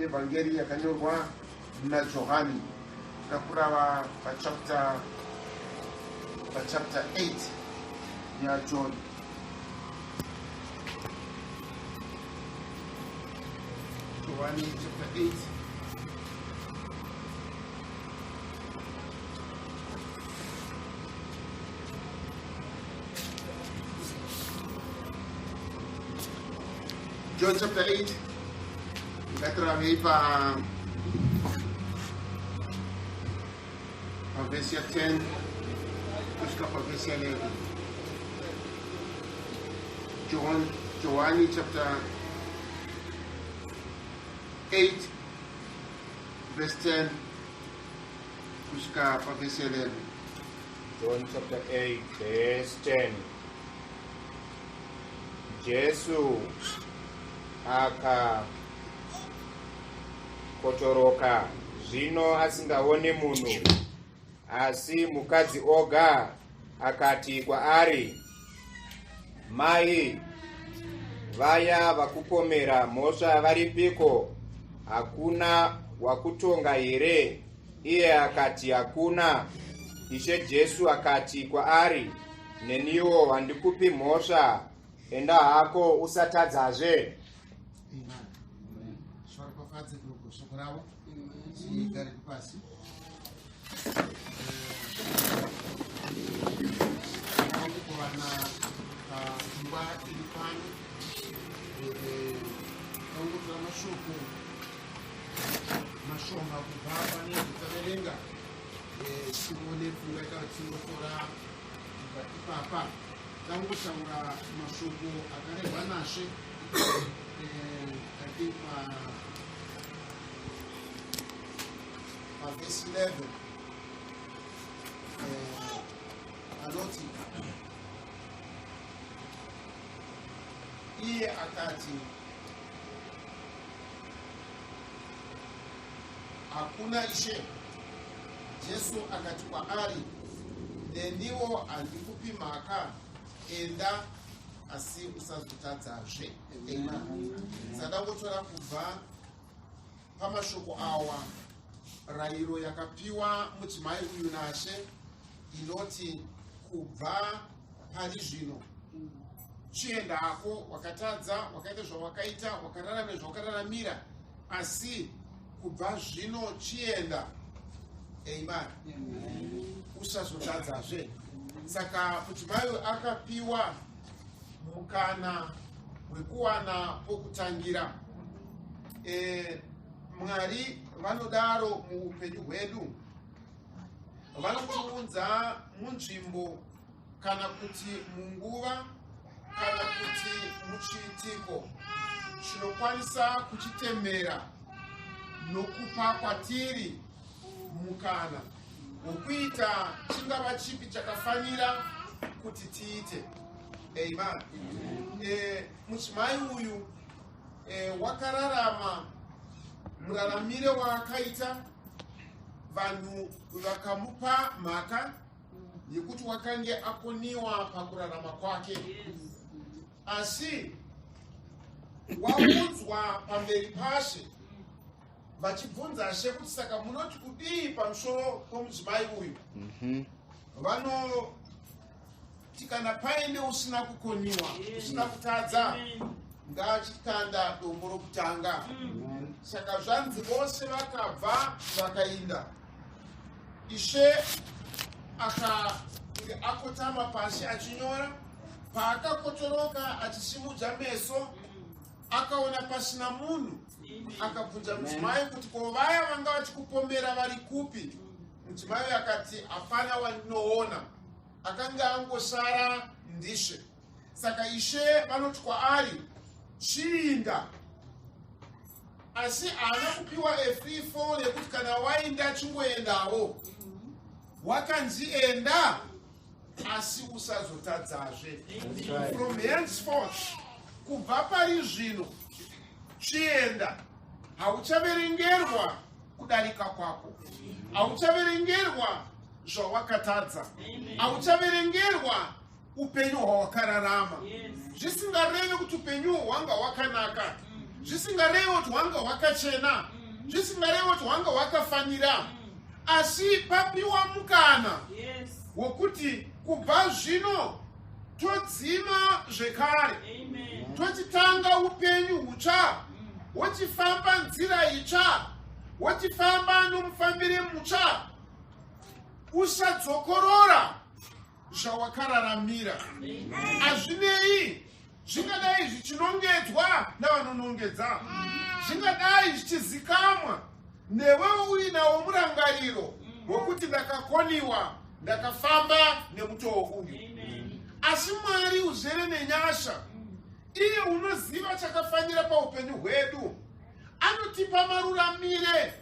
evangeli yakanyorwa naJohani. Takurava chapter 8 ya John. John chapter 8. John chapter 8. Ngatrava verse 10 kusvika verse 11. John chapter 8 verse 10 kusvika verse 11. John chapter 8 verse 10. Jesu akakotoroka zvino asingaone munhu, asi mukadzi oga akati kwaari, mai, vaya vakupomera mhosva varipiko? Hakuna wakutonga here? Iye akati, hakuna. Ishe Jesu akati kwaari, neniwo handikupi mhosva, enda hako usatadzazve. Shona kubva nezvitaverenga sione pfungwa yakatinotora ipapa tangutaura mashoko akarehwa nashe pavhesi 11 anoti iye akati hakuna Ishe. Jesu akati kwaari, neniwo handikupi mhaka, enda asi usazotadzazve. Sadangotora kubva pamashoko awa rayiro yakapiwa mudzimai uyu naShe inoti kubva pari zvino chienda hako, wakatadza, wakaita zvawakaita, wakararama nezvawakararamira, asi kubva zvino chienda. Amen. Usazotadzazve. Saka mudzimai akapiwa mukana wekuwana pokutangira. Mwari vanodaro muupenyu hwedu. Vanotiudza munzvimbo kana kuti munguva kana kuti muchiitiko chinokwanisa kuchitemera nokupa kwatiri mukana wokuita chingava chipi chakafanira kuti tiite. Amen. Mudzimai uyu wakararama muraramire waakaita, vanhu vakamupa mhaka yekuti wakange akoniwa pakurarama kwake, asi waudzwa pamberi paShe vachibvunzaShe kuti saka munoti kudii pamusoro pomudzimai uyu. Vanoti kana paine usina kukoniwa, usina kutadza, ngaachikanda dombo rokutanga. Saka zvanzi vose vakabva vakainda. Ishe akotama pasi achinyora. Paakakotoroka achisimudza meso, akaona pasina munhu. Akabvunza mudzimai kuti ko vaya vanga vachikupomera vari kupi? Mudzimai akati hapana wandinoona, akanga angosara ndiShe. Saka Ishe vanoti kwaari, chiinda. Asi haana kupiwa free fall yekuti kana wainda chingoendawo. Wakanzi enda asi usazotadzazve. From henceforth, kubva pari zvino chienda. Hauchaverengerwa kudarika kwako, hauchaverengerwa zvawakatadza, hauchaverengerwa upenyu hwawakararama. Zvisingarevi kuti upenyu hwanga wakanaka, zvisingarevo kuti wanga wakachena, zvisingarevo kuti wanga wakafanira, asi papiwa mukana wokuti kubva zvino todzima zvekare, tochitanga upenyu hutsva, wochifamba nzira itsva, wochifamba nomufambire mutsva, usadzokorora zvawakararamira. Hazvinei zvingadai zvichinongedzwa navanonongedza, zvingadai zvichizikamwa newe uinawo murangariro wokuti ndakakoniwa, ndakafamba nemutoo uyu. Asi Mwari uzere nenyasha, iye unoziva chakafanira paupenyu hwedu, anotipa maruramire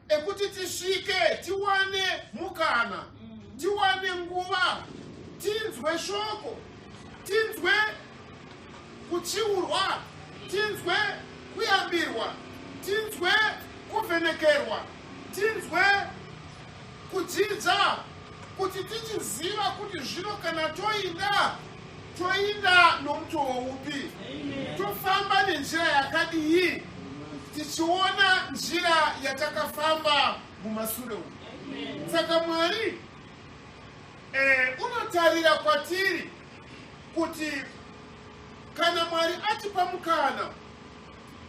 ekuti tisvike tiwane mukana, tiwane nguva, tinzwe shoko, tinzwe kuchiurwa, tinzwe kuyambirwa, tinzwe kuvhenekerwa, tinzwe kudzidza, kuti tichiziva kuti zvino kana toinda nomutoo upi, tofamba nenjira yakadii, tichiona njira yatakafamba mumashure umu. Saka Mwari unotarira kwatiri kuti kana Mwari atipa mukana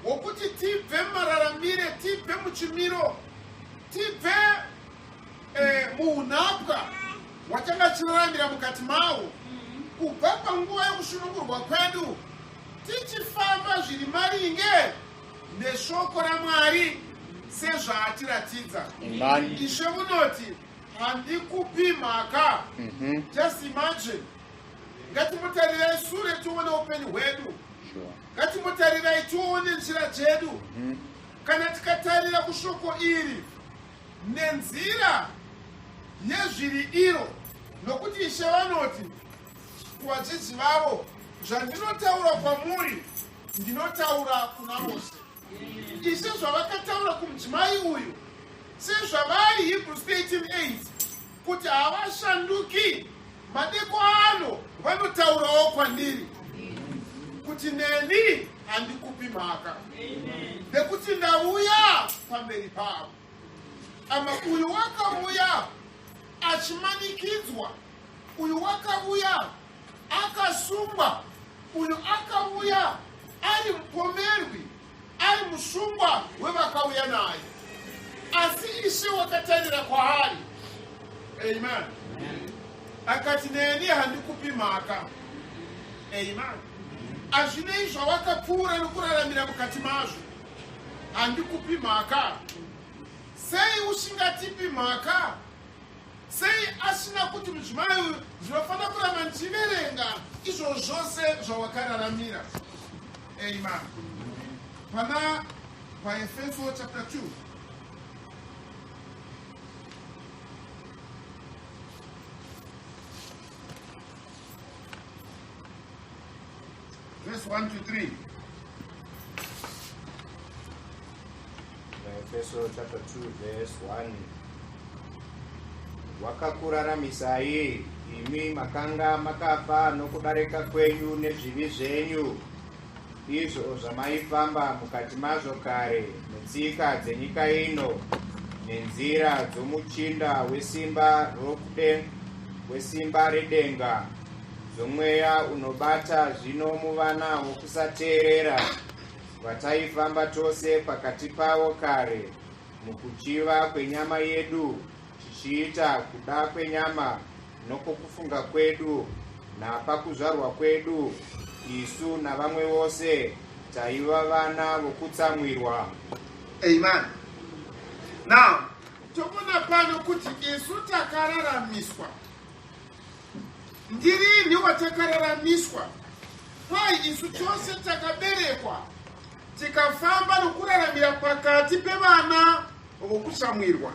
wokuti tibve mararamire, tibve muchimiro, tibve muunapwa watanga chiraramira mukati mawo, kubva panguva yokusunungurwa kwedu tichifamba zviri maringe neshoko raMwari sezvaatiratidza. Ishe munoti handikupi mhaka. Just imagine, ngatimutarirai sure tione upenyu hwedu, ngatimutarirai tione njira dzedu. Kana tikatarira kushoko iri nenzira yezviri iro, nokuti Ishe vanoti kuvadzidzi vavo, zvandinotaura kwamuri ndinotaura kuna mose. Ishe zvavakataura kumudzimai uyu sezvavari Hebrews 13:8 kuti havashanduki, madeko ano vanotaurawo kwandiri kuti neni handikupi mhaka, nekuti ndauya pamberi pavo. Ama uyu wakauya achimanikidzwa, uyu wakauya akasungwa, uyu akauya ari mupomerwi, ari musungwa wevakauya naye, asi Ishe wakatarira kwaari. Amen. Akati neni handikupi mhaka. Amen. Hazvinei zvawakapfuura nokuraramira mukati mazvo, handikupi mhaka. Sei usingatipi mhaka? Sei asina kuti mudzimai uyu ndinofanira kuramba ndichiverenga izvo zvose zvawakararamira? Amen. Pana paEfeso chapter 2. Verse 1 to 3. Efeso chapter 2 verse 1. Wakakuraramisai imi makanga makafa nokudarika kwenyu nezvivi zvenyu, izvo zvamaifamba mukati mazvo kare, netsika dzenyika ino, nenzira dzomuchinda wesimba redenga, dzomweya unobata zvino muvana wokusateerera, vataifamba tose pakati pavo kare, mukuchiva kwenyama yedu, tichiita kuda kwenyama nokukufunga kwedu, napakuzvarwa kwedu isu navamwe vose taiva vana vokutsamwirwa. Amen. Now, tobona pano kuti isu takararamiswa. Ndirini watakararamiswa? Kwai isu chose takaberekwa, tikafamba nokuraramira pakati pevana vokutsamwirwa.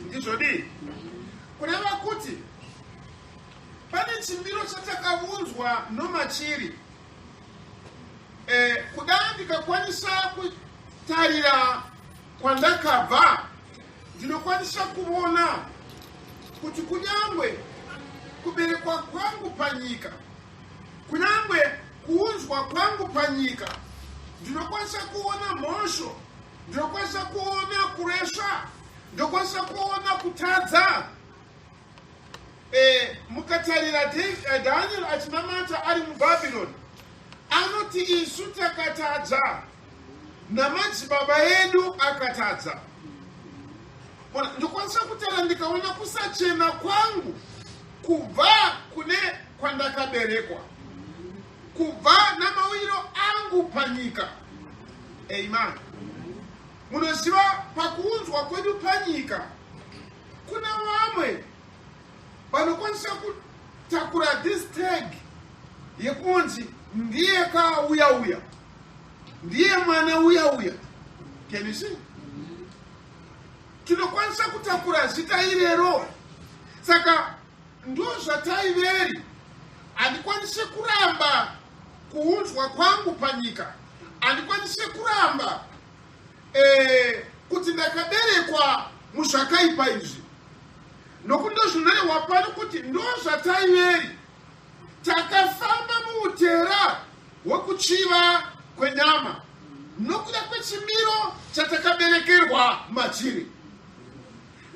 Ndizvodi kureva kuti pane chimbiro chatakaunzwa nomachiri. Kudai ndikakwanisa kutarira kwandakabva, ndinokwanisa kuona kuti kunyangwe kuberekwa kwangu panyika, kunyangwe kuunzwa kwangu panyika, ndinokwanisa kuona mhosho, ndinokwanisa kuona kuresha, ndinokwanisa kuona kutadza. Mukatarira Daniel achinamata ari muBhabhironi, anoti isu takatadza namadzibaba edu akatadza. Ndokwanisa kutara ndikaona kusachena kwangu kubva kune kwandakaberekwa, kubva namawiro angu panyika. Amen. Munoziva pakuunzwa kwedu panyika kuna vamwe vanokwanisa kutakura this tag yekunzi ndiye kauya uya, ndiye mwana uya uya. Can you see? Tinokwanisa kutakura zita irero. Saka ndo zvataiveri. Handikwanise kuramba kuunzwa kwangu panyika. Handikwanise kuramba kuti ndakaberekwa muzvakaipa izvi. Nokundo zvinorehwa pano kuti ndo zvataiveri. Takafamba muutera hwekuchiva kwenyama nokuda kwechimiro chatakaberekerwa machiri.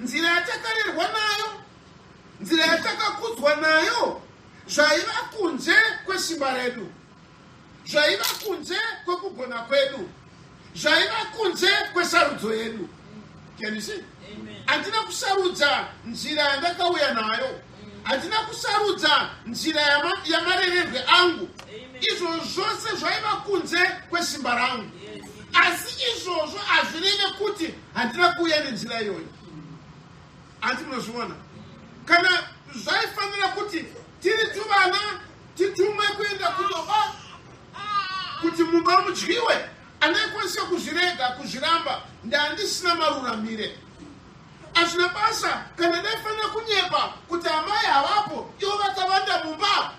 Nzira yatakarerwa nayo, nzira yatakakudzwa nayo, zvaiva kunze kwesimba redu, zvaiva kunze kwekugona kwedu, zvaiva kunze kwesarudzo yedu. Can you see? Handina kusarudza nzira yandakauya nayo, handina kusarudza nzira yamarererwe angu. Izvo zvose zvaiva kunze kwesimba rangu. Asi izvozvo hazvireve kuti handina kuuya nenzira iyoyo. Anti munozviona? Kana zvaifanira kuti tiri tuvana titumwe kuenda kundoba kuti mumba mudyiwe, andaikwanisa kuzvirega kuzviramba ndandisina maruramire. Hazvina basa kana ndaifanira kunyepa kuti amai havapo ivo vakavanda mumba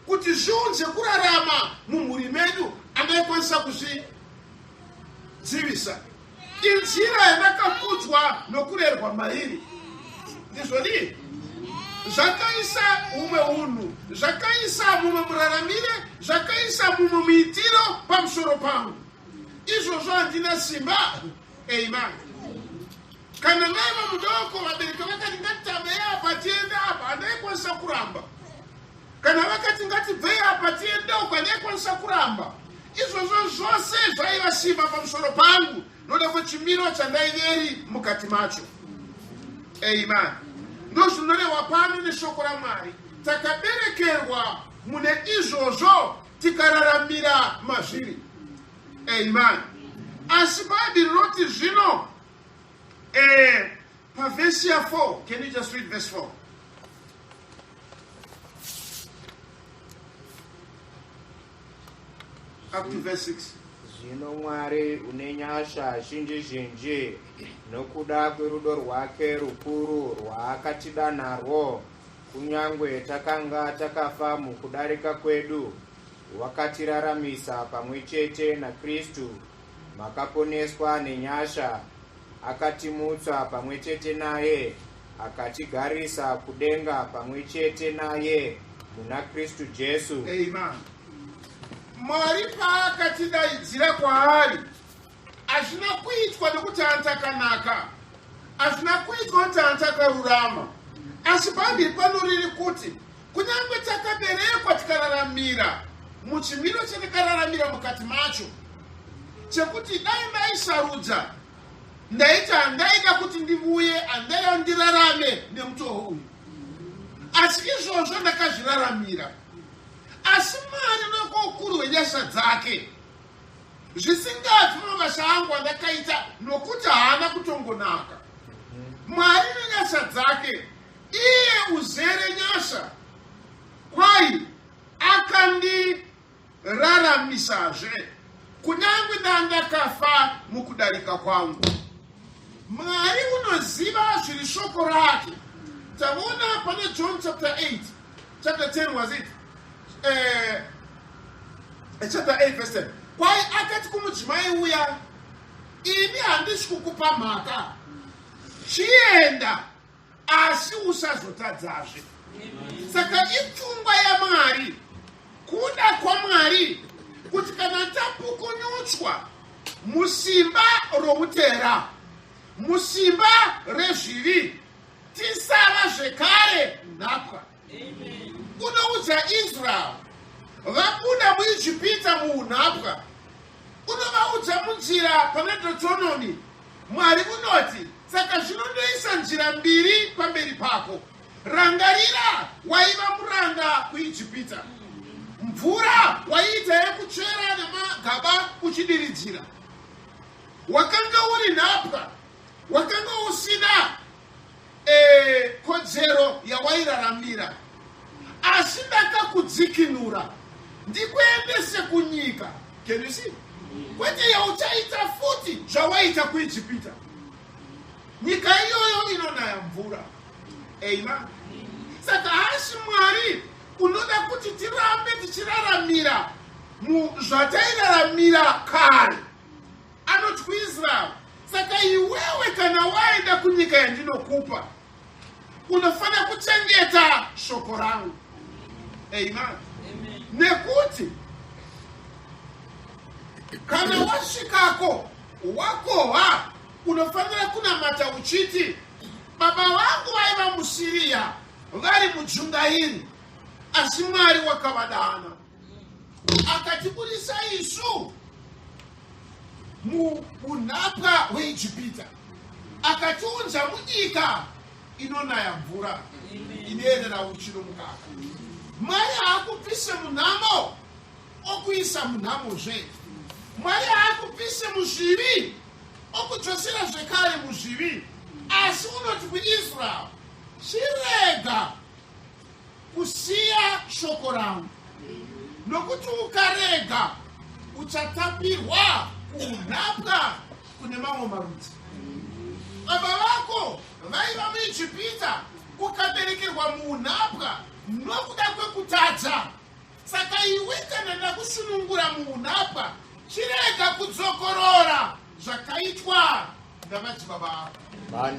kuti zviunze kurarama mumhuri medu, andaikwanisa kuzvidzivisa. Inzira yandakakudzwa nokurerwa mairi. Ndizvodi zvakaisa umwe unhu, zvakaisa mumwe muraramire, zvakaisa mumwe muitiro pamusoro pangu. Izvozvo handina simba. Amen. Kana naiva mudoko vabereki vakati ngatitambei apa tiende apa, handaikwanisa kuramba. Kana vakati ngatibvei apa tiende uko, handaikwanisa kuramba. Izvozvo zvose zvaiva simba pamusoro pangu noda kwechimiro chandaiveri mukati macho. Amen. Ndo zvinorehwa pano neshoko raMwari. Takaberekerwa mune izvozvo tikararamira mazviri. Amen. Asi Bhaibheri rinoti zvino pavhesi ya4. Can you just read verse 4? Up to verse 6. Zvino Mwari une nyasha zhinji zhinji nokuda kwerudo rwake rukuru rwaakatida narwo, kunyangwe takanga takafa mukudarika kwedu, wakatiraramisa pamwe chete naKristu, makaponeswa nenyasha, akatimutsa pamwe chete naye, akatigarisa kudenga pamwe chete naye muna Kristu Jesu. Amen. Mwari paakatidaidzira kwaari, hazvina kuitwa nokuti antakanaka, hazvina kuitwa kuti antakarurama. Asi Bhaibheri pano riri kuti kunyange takaberekwa tikararamira muchimiro chatakararamira mukati macho, chekuti dai ndaisarudza ndaiti handaida kuti ndivuye, handaida ndirarame nemutoo uyu, asi izvozvo ndakazviraramira. Asi Mwari nokukuru hwenyasha dzake zvisingazi mumabasa angu andakaita nokuti haana kutongonaka. Mwari nenyasha dzake, iye uzere nyasha, kwai akandiraramisazve kunyange ndandakafa mukudarika kwangu. Mwari unoziva zviri shoko rake. Taona pane John chapter 8, chapter 10 was it? Chapter 8 verse 10. Kwai akati kumudzimai uya, ini handisi kukupa mhaka, chienda asi usazotadzazve. Saka ipfungwa yaMwari, kuda kwaMwari kuti kana tapukunyutswa musimba routera, musimba rezvivi, tisava zvekare nhapwa. Unoudza Israel vabuda muIjipita muunhapwa, unovaudza munzira pane Deuteronomy. Mwari unoti, saka zvinondoisa nzira mbiri pamberi pako. Rangarira waiva muranda kuIjipita, mvura waiita yekuchera nemagaba uchidiridzira. Wakanga uri nhapwa, wakanga usina kodzero yawairaramira, asi ndakakudzikinura ndikuendese kunyika. Can you see? Kwete yauchaita futi zvawaita kuIjipita. Nyika iyoyo inonaya mvura. Amen. Saka hasi Mwari unoda kuti tirambe tichiraramira zvatairaramira kare. Anoti kuIsrael, saka iwewe kana waenda kunyika yandinokupa, unofana kuchengeta shoko rangu. Amen. Nekuti kana wasvikako wakohwa, unofanira kunamata uchiti, baba vangu vaiva muSiriya vari mudzungairi, asi Mwari wakavadana akatibudisa isu muunhapwa hweIjipita, akatiunza munyika inonaya mvura inoyerera uchi nomukaka. Mwari haakupise munhamo okuisa munhamozve. Mwari haakupise muzvivi okudzosera zvekare muzvivi, asi unoti kuIsrael, chirega kusiya shoko rangu, nokuti ukarega uchatapirwa kuunhapwa kune mamwe marudzi. Baba vako vaiva muIjipita, ukaberekerwa muunhapwa nokuda kwekutadza. Saka iwe kana ndakusunungura muunhapwa, chirega kudzokorora zvakaitwa navadzibaba vako.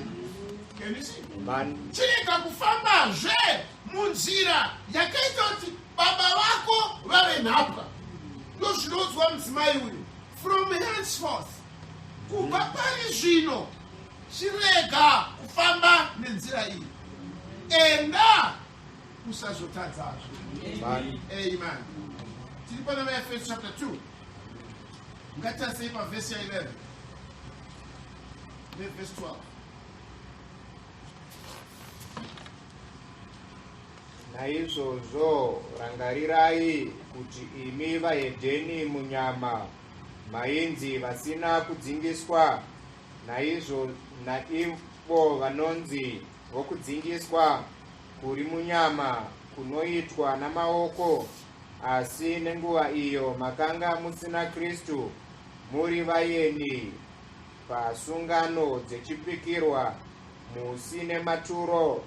Chirega kufambazve munzira yakaita kuti baba vako vave nhapwa. Ndozvinodzwa mudzimai uyu, from henceforth, kubva pari zvino chirega kufamba nenzira iyi, enda usazotadzazve. Amen. Tiri pana vaEfeso chapter 2. Ngatasei pavhesi ya11 nevhesi 12. Naizvozvo rangarirai kuti imi vahedheni munyama mainzi vasina kudzingiswa, naivo vanonzi vokudzingiswa kuri munyama kunoitwa namaoko, asi nenguva iyo makanga musina Kristu, muri vaeni pasungano dzechipikirwa, musine maturo,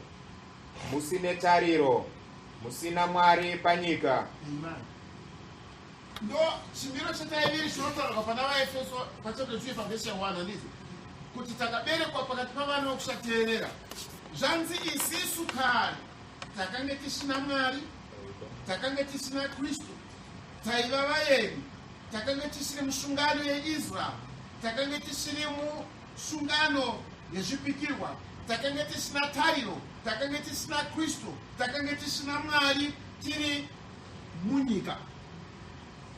musine tariro, musina Mwari panyika. Ndo chimiro chataiviri chinotaurwa pana vaEfeso pachapter 2 pavhesi ya 1 handiti kuti takaberekwa pakati pavana vokusateerera. Zvanzi isisu kare takanga tisina Mwari, takanga tisina Kristu, taiva vaeni, takanga tisiri musungano yeIsrael, takanga tisiri musungano yezvipikirwa, takanga tisina tariro, takanga tisina Kristu, takanga tisina Mwari, tiri munyika.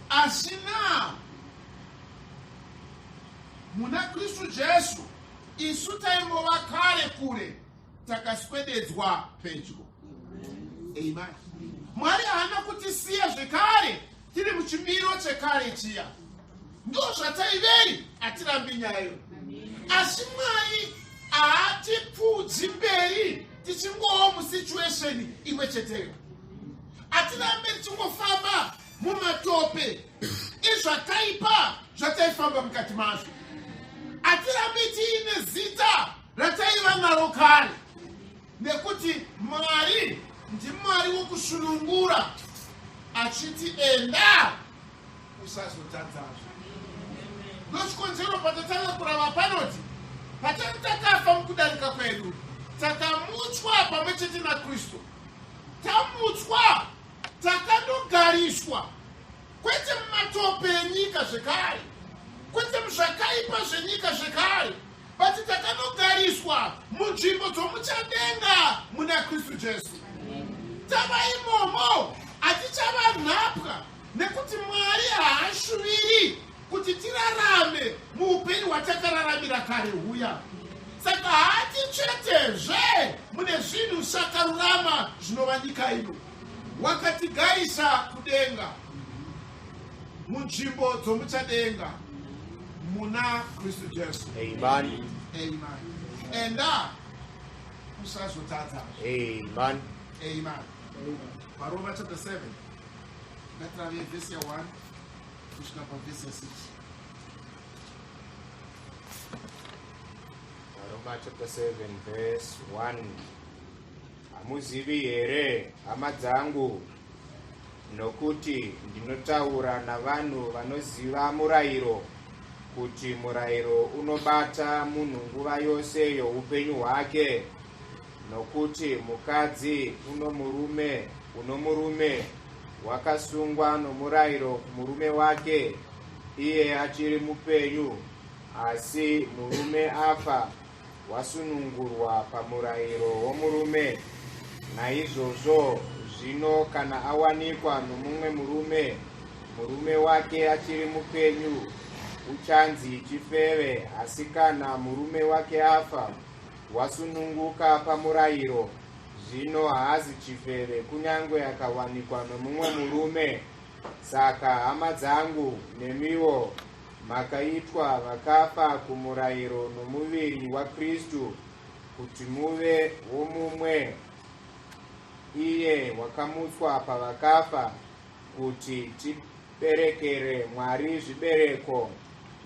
Asi now muna Kristu Jesu isu taingova kare kure, takaswededzwa pedyo. Amen. Mwari haana kutisiya zvekare tiri muchimiro chekare chiya. Ndo zvataiveri hatirambi nyayo. Asi Mwari haatipfudzi mberi tichingova musituation imwe cheteyo. Hatirambi tichingofamba mumatope ezvakaipa zvataifamba mukati mazvo. Hatirambi tiine zita rataiva naro kare, nekuti Mwari ndimwari wokusunungura, achiti enda usazotadzazve. Ndochikonzero patatanga kurava panoti patati takafa mukudarika kwedu, takamutswa pamwe chete naKristu, tamutswa takandogariswa kwete mumatope enyika zvekare, kwete muzvakaipa zvenyika zvekare, bati takanogariswa munzvimbo dzomuchadenga muna Kristu Jesu. Tava imomo, hatichava nhapwa, nekuti Mwari haashuviri kuti tirarame muupenyu hwatakararamira kare huya. Saka hatichetezve mune zvinhu zvakarurama zvinova nyika ino. Wakatigaisa kudenga, munzvimbo dzomuchadenga muna Kristu Jesu. Amen. Amen. Enda usazotadza. Amen. Amen. Veremu chapter 7. Ngatirave verse 1 kusvika paverse 6. Veremu chapter 7 verse 1. Hamuzivi here, hama dzangu, nokuti ndinotaura navanhu vanoziva murayiro, kuti murayiro unobata munhu nguva yose youpenyu hwake, nokuti mukadzi uno murume wakasungwa nomurayiro kumurume wake iye achiri mupenyu, asi murume afa wasunungurwa pamurayiro womurume. Naizvozvo zvino kana awanikwa nomumwe murume wake achiri mupenyu, uchanzi chifeve, asi kana murume wake afa wasununguka pamurayiro, zvino haazi chifeve kunyange akawanikwa nomumwe murume. Saka hama dzangu, nemiwo makaitwa vakafa kumurayiro nomuviri waKristu, kuti muve womumwe, iye wakamutswa pavakafa, kuti tiberekere Mwari zvibereko.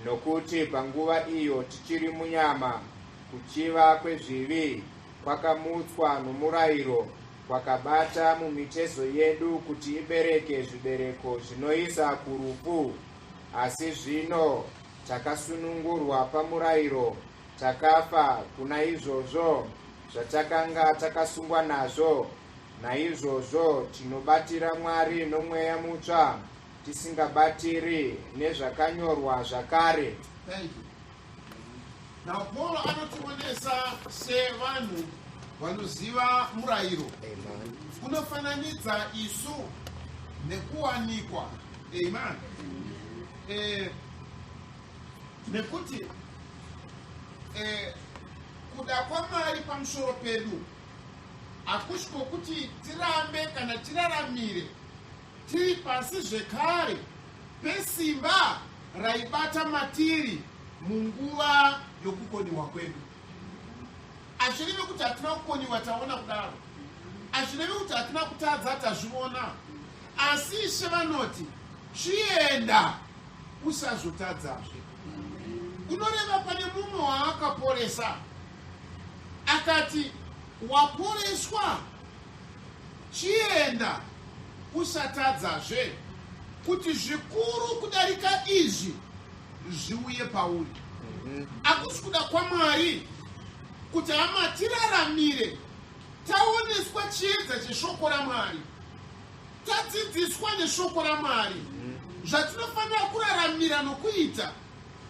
Nokuti panguva iyo tichiri munyama, kuchiva kwezvivi kwakamutswa nomurayiro, kwakabata mumitezo yedu kuti ibereke zvibereko zvinoisa kurufu. Asi zvino takasunungurwa pamurayiro, takafa kuna izvozvo zvatakanga takasungwa nazvo. Naizvozvo tinobatira Mwari nomweya mutsva, tisingabatiri nezvakanyorwa zvakare. Thank you. Now Paul anotionesa sevanhu vanoziva murayiro. Amen. Unofananidza isu nekuwanikwa. Amen. Nekuti kuda kwaMwari pamusoro pedu hakusi kwokuti tirambe kana tiraramire tiri pasi zvekare pesimba raibata matiri munguva yokukoniwa kwedu. Hazvirevi kuti hatina kukoniwa taona kudaro, hazvirevi kuti hatina kutadza tazviona, asi Ishe vanoti chienda usazotadzazve. Unoreva pane mumwe waakaporesa akati, waporeswa chienda usatadzazve, kuti zvikuru kudarika izvi zviuye pauri. Hakusi kuda kwaMwari kuti hama tiraramire taoneswa chiedza cheshoko raMwari, tadzidziswa neshoko raMwari zvatinofanira kuraramira nokuita,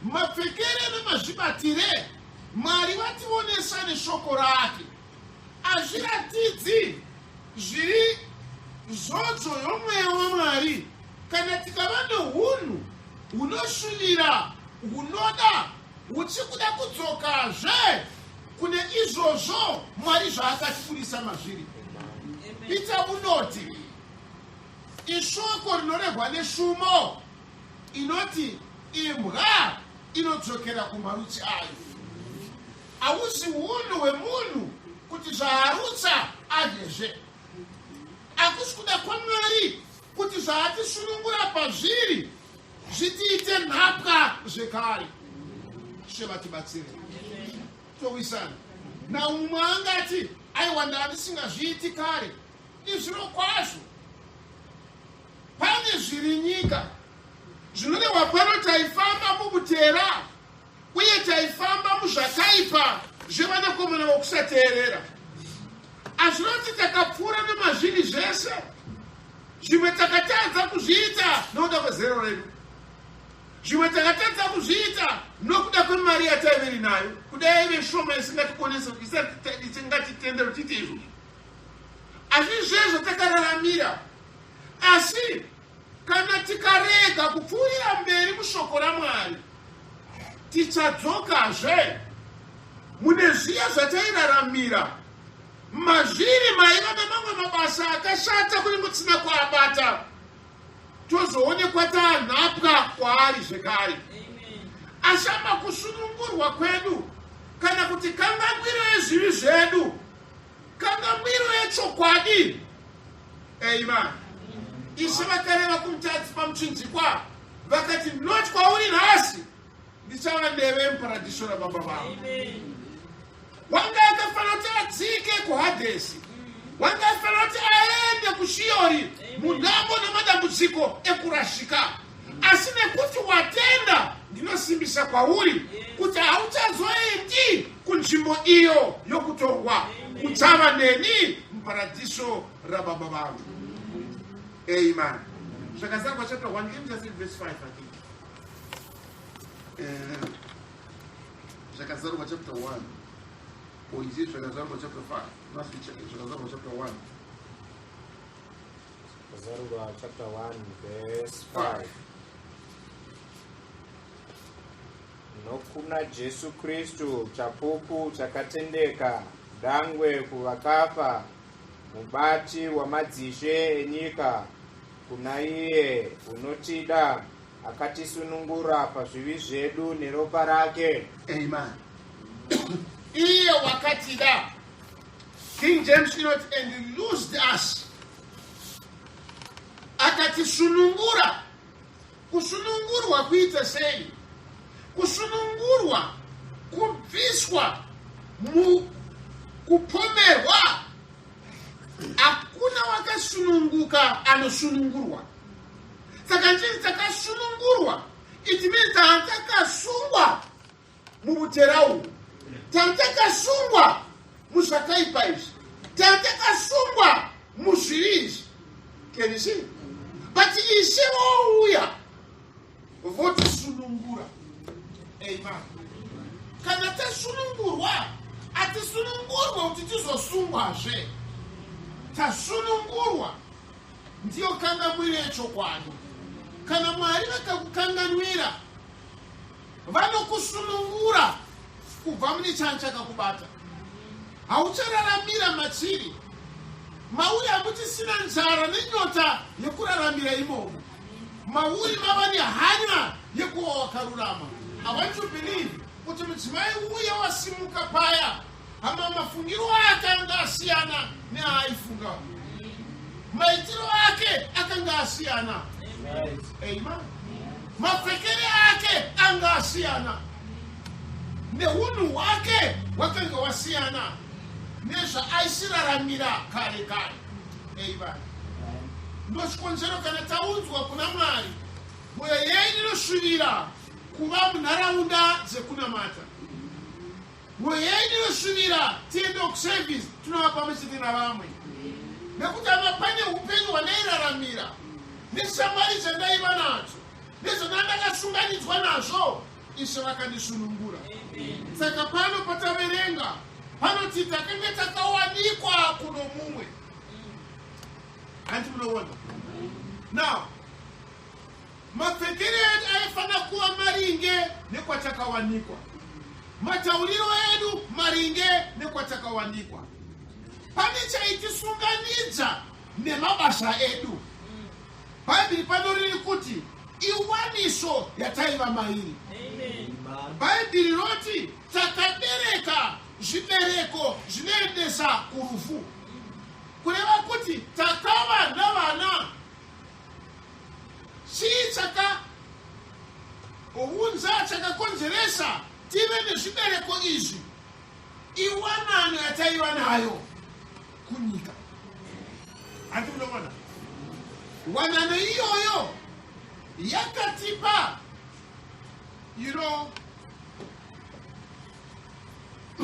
mapfekere nemazvibatire Mwari vationesa neshoko rake. Hazviratidzi zviri zvodzo yomweya waMwari kana tikava neunhu hunoshuvira, hunoda, huchikuda kudzokazve kune izvozvo Mwari zvaakatikurisa mazviri. Pita unoti ishoko rinoregwa neshumo inoti imbwa inodzokera kumarutsi ayo. Hausi unhu hwemunhu kuti zvaarutsa adyezve. Hakusi kuda kwaMwari kuti zvaatisunungura pazviri zvitiite nhapwa zvekare. Sheva tibatsire. Towisana. Naumwe angati aiwa ndandisingazviiti kare. Izviro kwazvo. Pane zviri nyika zvinorehwa pano taifamba mubutera uye taifamba muzvakaipa zvevanakomana vokusateerera. Hazvinoti takapfuura nemazviri zvese. zvimwe takatadza kuzviita nokuda kwezero redu, zvimwe takatadza kuzviita nokuda kwemari yataiviri nayo, kudai ive shoma isingatikonesa isingatitendero tiite izvozvo. Hazvizvezvo takararamira, asi kana tikarega kupfuurira mberi mushoko raMwari, tichadzokazve mune zviya zvatairaramira, mazviri maiva namamwe mabasa akashata kunenge kusina kuabata, tozoonekwa tanhapwa kwaari zvekare. Ashama kusunungurwa kwedu, kana kuti kanganwiro yezvivi zvedu, kanganwiro yechokwadi. Amen. Ishe vakareva kumutadzi pamuchinjikwa vakati, not kwauri nhasi ndichava neve muparadhiso rababa vavo. Wanga akafanira kuti adzike kuHadhesi, wanga akafanira kuti aende kuShiori, munhambo namadambudziko ekurashika. Asi nekuti watenda, ndinosimbisa kwauri kuti hauchazoendi kunzvimbo iyo yokutorwa, uchava neni muparadhiso rababa vavo. Amen. Zvakazarwa chapter 1, let me just read verse 5 again. Zvakazarwa chapter 1. Or is it Zvakazarwa chapter 5? Must be Zvakazarwa chapter 1. Zvakazarwa chapter 1, verse 5. Nokuna Jesu Kristu chapupu chakatendeka, dangwe kuvakafa, mubati wamadzishe enyika, kuna iye unotida akatisunungura pazvivi zvedu neropa rake. Amen. Iye wakatida. King James, and loosed us. Akatisunungura. Kusunungurwa kuita sei? Kusunungurwa, kubviswa, kupomerwa. Hakuna wakasununguka anosunungurwa. Saka njiri takasunungurwa, it means takasungwa mubutera uhu, takasungwa muzvakaipa izvi, takasungwa muzviri izvi. Can you see? But Ishe vouya votisunungura. Amen. Kana tasunungurwa, hatisunungurwa kuti tizosungwazve. Tasunungurwa ndiyo kanganwiro yechokwadi. Kana Mwari vakakukanganwira, vanokusunungura kubva mune chanhu chakakubata. Hauchararamira machiri. Mauri hamuchisina nzara nenyota yekuraramira imomo. Mauri mava nehanya yekuva wakarurama. I want to believe kuti mudzimai uya wasimuka paya, hama mafungiro ake anga asiyana neaaifunga. Maitiro ake akanga asiyana. Amen. Mapfekere ake anga asiyana. Nehunhu hwake hwakanga wasiyana nezvaaisiraramira kare kare. Amen. Ndochikonzero kana taunzwa kuna Mwari, mwoyo yedu inosvibira kuva munharaunda dzekunamata. Mwoyo yedu inosvibira tiende kuservice tunova pamwe chete navamwe. Nekuti ama pane upenyu hwandairaramira, neshamwari dzandaiva nadzo, nezvandandakasunganidzwa nazvo, Ishe vakandisunungura. Saka pano pataverenga, panoti takanga takawanikwa kuno mumwe. Handi munoona. Now, mapfekere edu aifanira kuva maringe nekwatakawanikwa. Matauriro edu maringe nekwatakawanikwa. Pane chaitisunganidza nemabasa edu. Bhaibheri panoriri kuti iwaniso yataiva mairi. Bhaibheri roti takabereka zvibereko zvinoendesa kurufu. Kureva kuti takava navana. Chii chakaunza chakakonzeresa tive nezvibereko izvi? Iwanano yataiva nayo kunyika. Handi munoona? Wanano iyoyo yakatipa,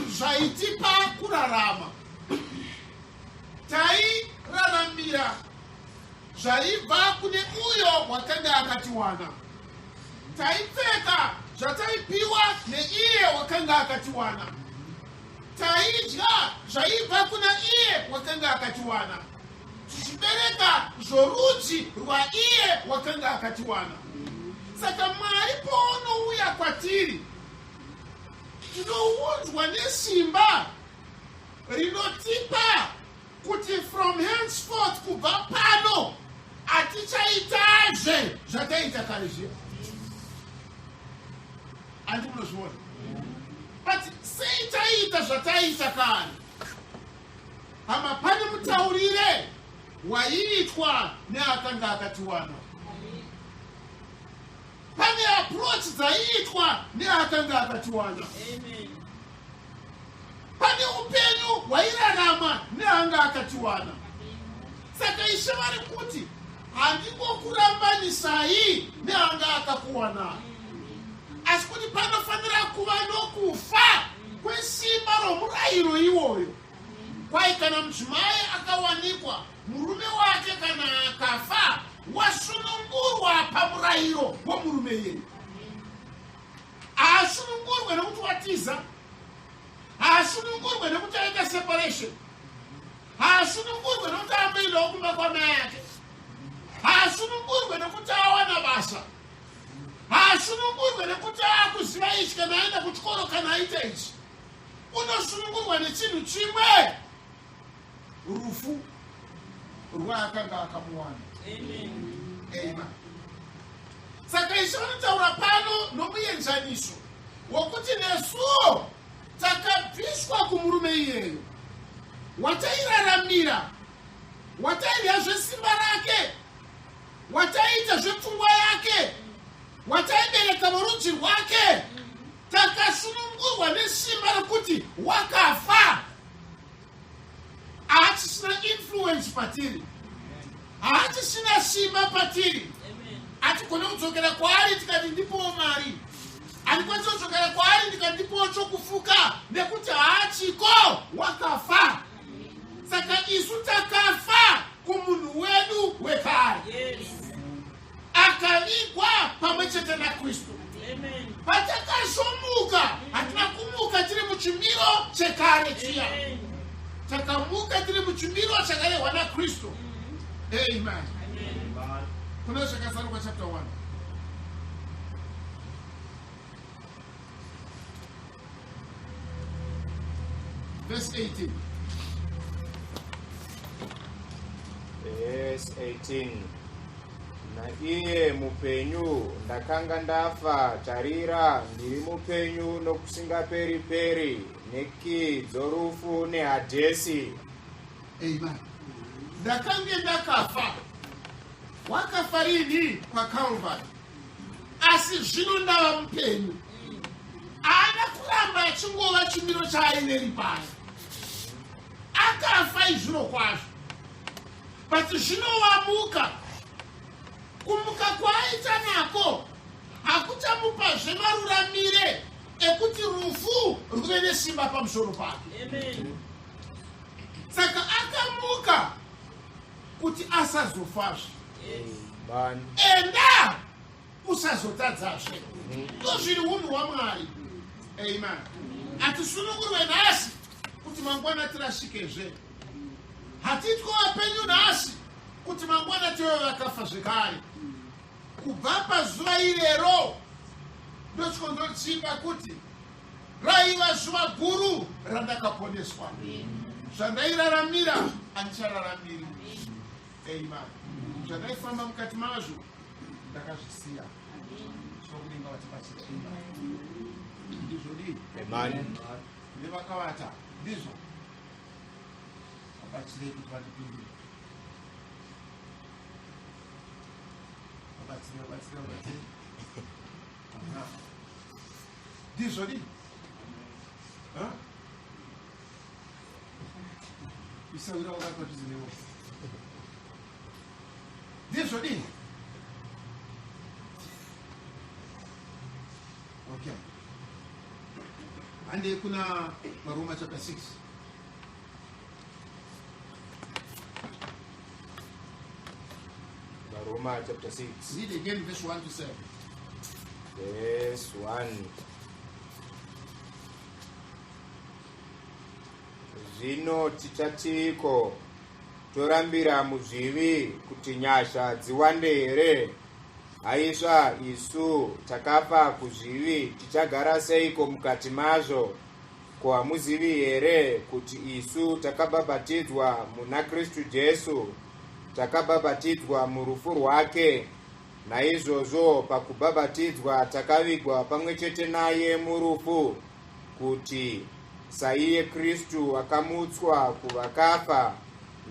zvaitipa kurarama. Tairaramira zvaibva kune uyo wakanga akatiwana. Taipfeka zvataipiwa neiye wakanga akatiwana. Taidya zvaibva kuna iye wakanga akatiwana. Tichibereka zvorudzi rwaiye wakanga akatiwana. Saka Mwari paanouya kwatiri, tinoudzwa nesimba rinotipa kuti from henceforth, kubva pano, hatichaitazve zvataita kare zviya. Handi munozviona? But sei taita zvataita kare? Hama pane mutaurire waiitwa neakanga akatiwana. Pane approach dzaiitwa neakanga akatiwana. Pane upenyu hwairarama neanga akatiwana. Saka Ishe vari kuti handingokurambanisai neanga akakuwana, asi kuti panofanira kuva nokufa kwesimba romurayiro iwoyo. Kwai kana mudzimai akawanikwa murume wake kana akafa, wasunungurwa pamurayiro womurume yeye. Haasunungurwe nekuti watiza, haasunungurwe nekuti aita separation, haasunungurwe nekuti amboindawo kumba kwamai yake, haasunungurwe nekuti awana basa, haasunungurwe nekuti akuziva ichi kana aenda kuchikoro kana aita ichi. Unosunungurwa nechinhu chimwe, rufu rwaakanga akamuwana. Amen. Saka Ishe vanotaura pano nomuenzaniso wokuti nesuwo takabviswa kumurume iyeyo, watairaramira, watairya zvesimba rake, wataita zvepfungwa yake, wataibereka vorudzi rwake. Takasunungurwa nesimba rokuti wakafa. Haachisina influence patiri, haachisina simba patiri. Hatigone kudzokera kwaari tikati ndipowo mari, hatikwanisa kudzokera kwaari ndikati ndipowo chokufuka, nekuti haachiko, wakafa. Saka isu takafa kumunhu wedu wekare, akavigwa pamwe chete naKristu. Patakazomuka, hatina kumuka tiri muchimiro chekare chiya, takamuka tiri muchimiro chakarehwa naKristu. Amen. Kuna zvakasaruka chapter 1. Verse 18. Verse 18. Na iye mupenyu ndakanga ndafa, tarira ndiri mupenyu nokusingaperi-peri, neki dzorufu neHadesi. Amen. Ndakange ndakafa. Wakafa rini paKalvari, asi zvino ndava mupenyu. Haana kuramba achingova chimiro chaaineri paya. Akafa izvino kwazvo, but zvino wamuka. Kumuka kwaaita nako hakuchamupazve maruramire ekuti rufu rwuve nesimba pamusoro pake. Saka akamuka kuti asazofazve. Enda usazotadzazve. Ndozviri unhu hwaMwari. Amen. Hatisunungurwe nhasi kuti mangwana tirashikezve. Hatityi vapenyu nhasi kuti mangwana tive vakafa zvekare. Kubva pazuva irero ndochikondochimba kuti raiva zuva guru randakaponeswa. Zvandairaramira handichararamiri. Amen. Zvandaifamba mukati mazvo ndakazvisiya. Sokudenga vatibatsira. Ndizvo dii? Amen. Nevakavata ndizvo vabatsirei kuti vatipindure. Vabatsirei. Ndizvo dii? Isawira wakati watizinewo. Ndizvo dii? Okay. Ande kuna Roma chapter 6. Roma chapter 6. Read again verse 1 to 7. Verse 1. Zvino tichatiko? Torambira muzvivi kuti nyasha dziwande here? Aisva isu takafa kuzvivi, tichagara seiko mukati mazvo? Ko hamuzivi here kuti isu takabhabhatidzwa muna Kristu Jesu, takabhabhatidzwa murufu rwake? Naizvozvo pakubhabhatidzwa takavigwa pamwe chete naye murufu, kuti saiye Kristu akamutswa kuvakafa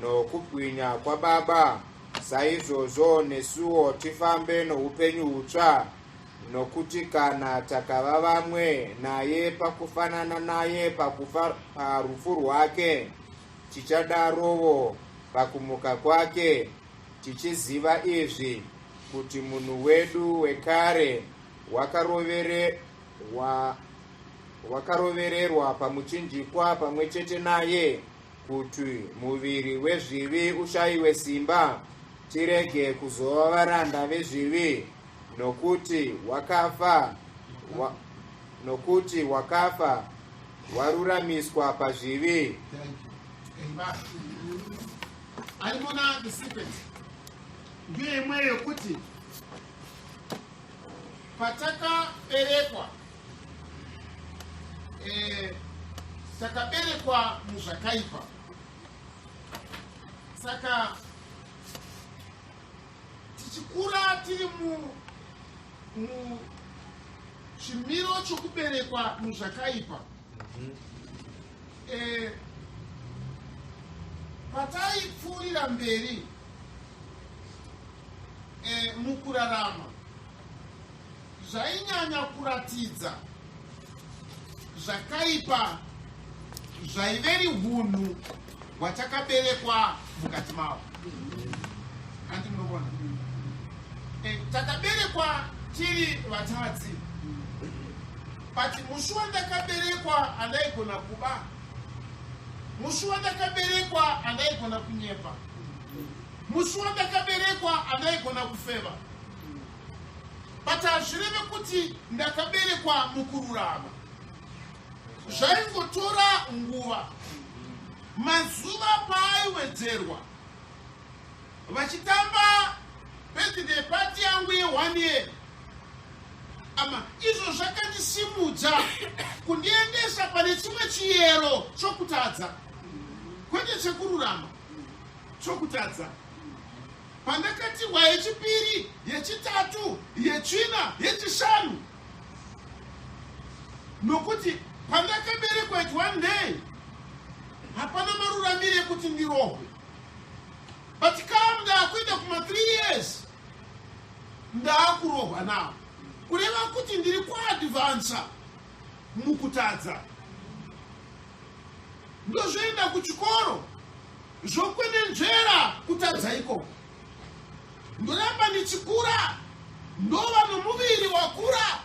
nokubwinya kwababa, saizvozvo nesuwo tifambe noupenyu hutsva. Nokuti kana takava vamwe naye pakufanana naye pakufa parufu rwake, tichadarowo pakumuka kwake, tichiziva izvi, kuti munhu wedu wekare wakarovererwa pamuchinjikwa pamwe chete naye, kuti muviri wezvivi ushayiwe simba, tirege kuzova varanda vezvivi. Nokuti wakafa waruramiswa pazvivi. Alimona the secret. Ndiye imwe yokuti patakaberekwa takaberekwa muzvakaipa. Saka tichikura tiri mu chimiro chokuberekwa muzvakaipa, pataipfuurira mberi mukurarama, zvainyanya kuratidza zvakaipa zvaiveri hunhu hwatakaberekwa mukati mavo. Andi munobona, takaberekwa tiri vatadzi, but musi wandakaberekwa handaigona kuba, musi wandakaberekwa handaigona kunyepa, musi wandakaberekwa handaigona kufeva. But hazvireve kuti ndakaberekwa mukururama. Zvaingotora nguva, mazuva paaiwedzerwa, vachitamba birthday party yangu ye1 year. Ama izvo zvakandisimudza kundiendesa pane chimwe chiyero chokutadza, kwete chekururama, chokutadza. Pandakati yechipiri, yechitatu, yechina, yechishanu. Nokuti pandakaberekwa at one day, hapana maruramire kuti ndirohwe. But kama ndakuenda kuma 3 years, ndakurohwa nawo. Kureva kuti ndiri kuadvansa mukutadza. Ndozvoenda kuchikoro, zvokwenenzvera kutadza ikoko. Ndoramba ndichikura, ndova nomuviri wakura,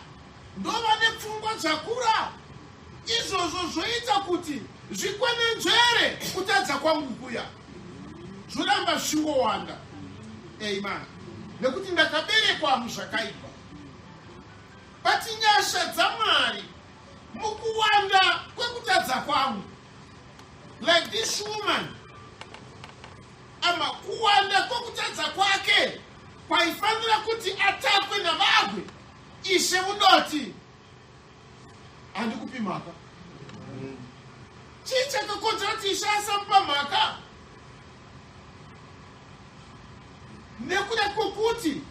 ndova nepfungwa dzakura. Izvozvo zvoita kuti zvikwenenzvere kutadza kwangu kuya. Zvoramba zvingowanda. Amen. Nekuti ndakaberekwa muzvakaipa. But nyasha dzaMwari mukuwanda kwekutadza kwangu, like this woman, ama kuwanda kwekutadza kwake kwaifanira kuti atakwe navagwe, Ishe unoti handikupi mhaka. Chii chakakonzera kuti Ishe asamupa mhaka? Nekuda kwokuti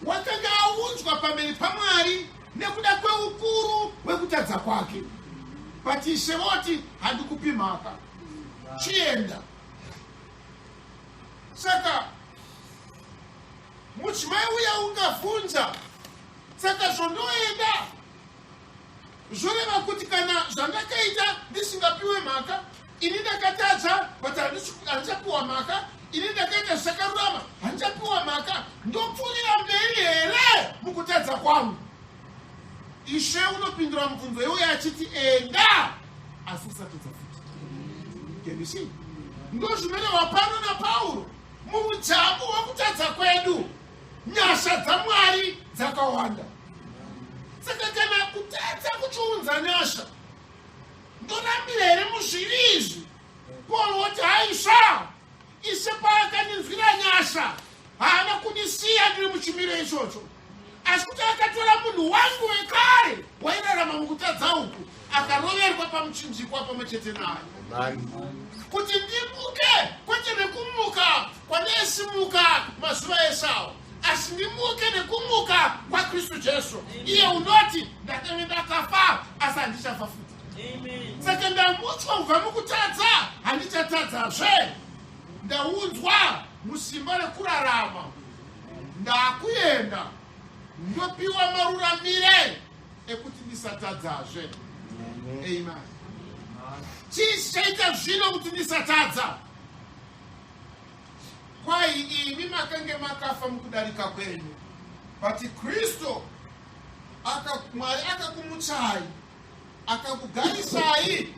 wakanga aunzwa pamberi paMwari nekuda kweukuru hwekutadza kwake. But Ishe voti handikupi mhaka, chienda. Saka muchimai uya ungavhunza, saka zvondoenda zvoreva kuti kana zvandakaita ndisingapiwe mhaka, ini ndakatadza but handichapiwa mhaka, ini ndakaita zvakarurama handichapiwa mhaka, ndopfuurira mberi here mukutadza kwangu? Ishe unopindura mubvunzo iuya achiti enda, asi usatadza futi. Can you see? Ndozvinorehwa pano naPauro muudzamu hwekutadza kwedu. nyasha dzamwari dzakawanda. Saka kana kutadza kuchiunza nyasha ndorambira here muzviri izvi. Paul woti haisva ise paakaninzwira nyasha haana kundisiya ndiri muchimiro ichocho, asi kuti akatora munhu wangu wekare wairarama mukutadza uku akaroverwa pamuchinjikwa pamwe chete naye, kuti ndimuke kwete nekumuka kwaneisimuka mazuva esawo, asi ndimuke nekumuka kwaKristu Jesu, iye unoti ndakanga ndakafa asi handichafa futi. Saka ndamutswa kubva mukutadza handichatadzazve, ndaunzwa musimba rekurarama, ndakuenda ndopiwa maruramire ekuti ndisatadzazve. Amen. Chii chaita zvino kuti ndisatadza? Kwai imi makange makafa mukudarika kwenyu, but Kristu Mwari akakumutsai akakugarisai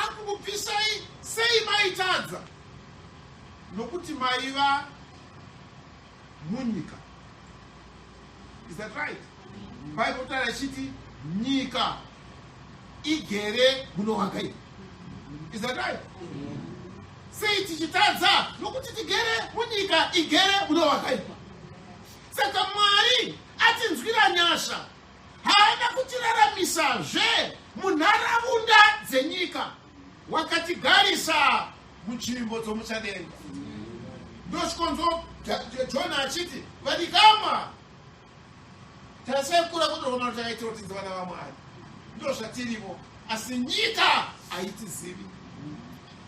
akukubvisai sei maitadza, nokuti maiva munyika. Is that right? Bible taura chiti nyika igere muno wakaipa. Is that right? Sei tichitadza nokuti tigere munyika igere muno wakaipa. Saka Mwari atinzwira nyasha haana kutiraramisazve munharaunda dzenyika, wakatigarisa muchinzvimbo dzomuchadenga. Ndosvikonzo Jona achiti vadikama tasekura kutoona kuti takaitira kuti vana vaMwari, ndo zvatirivo, asi nyika haitizivi,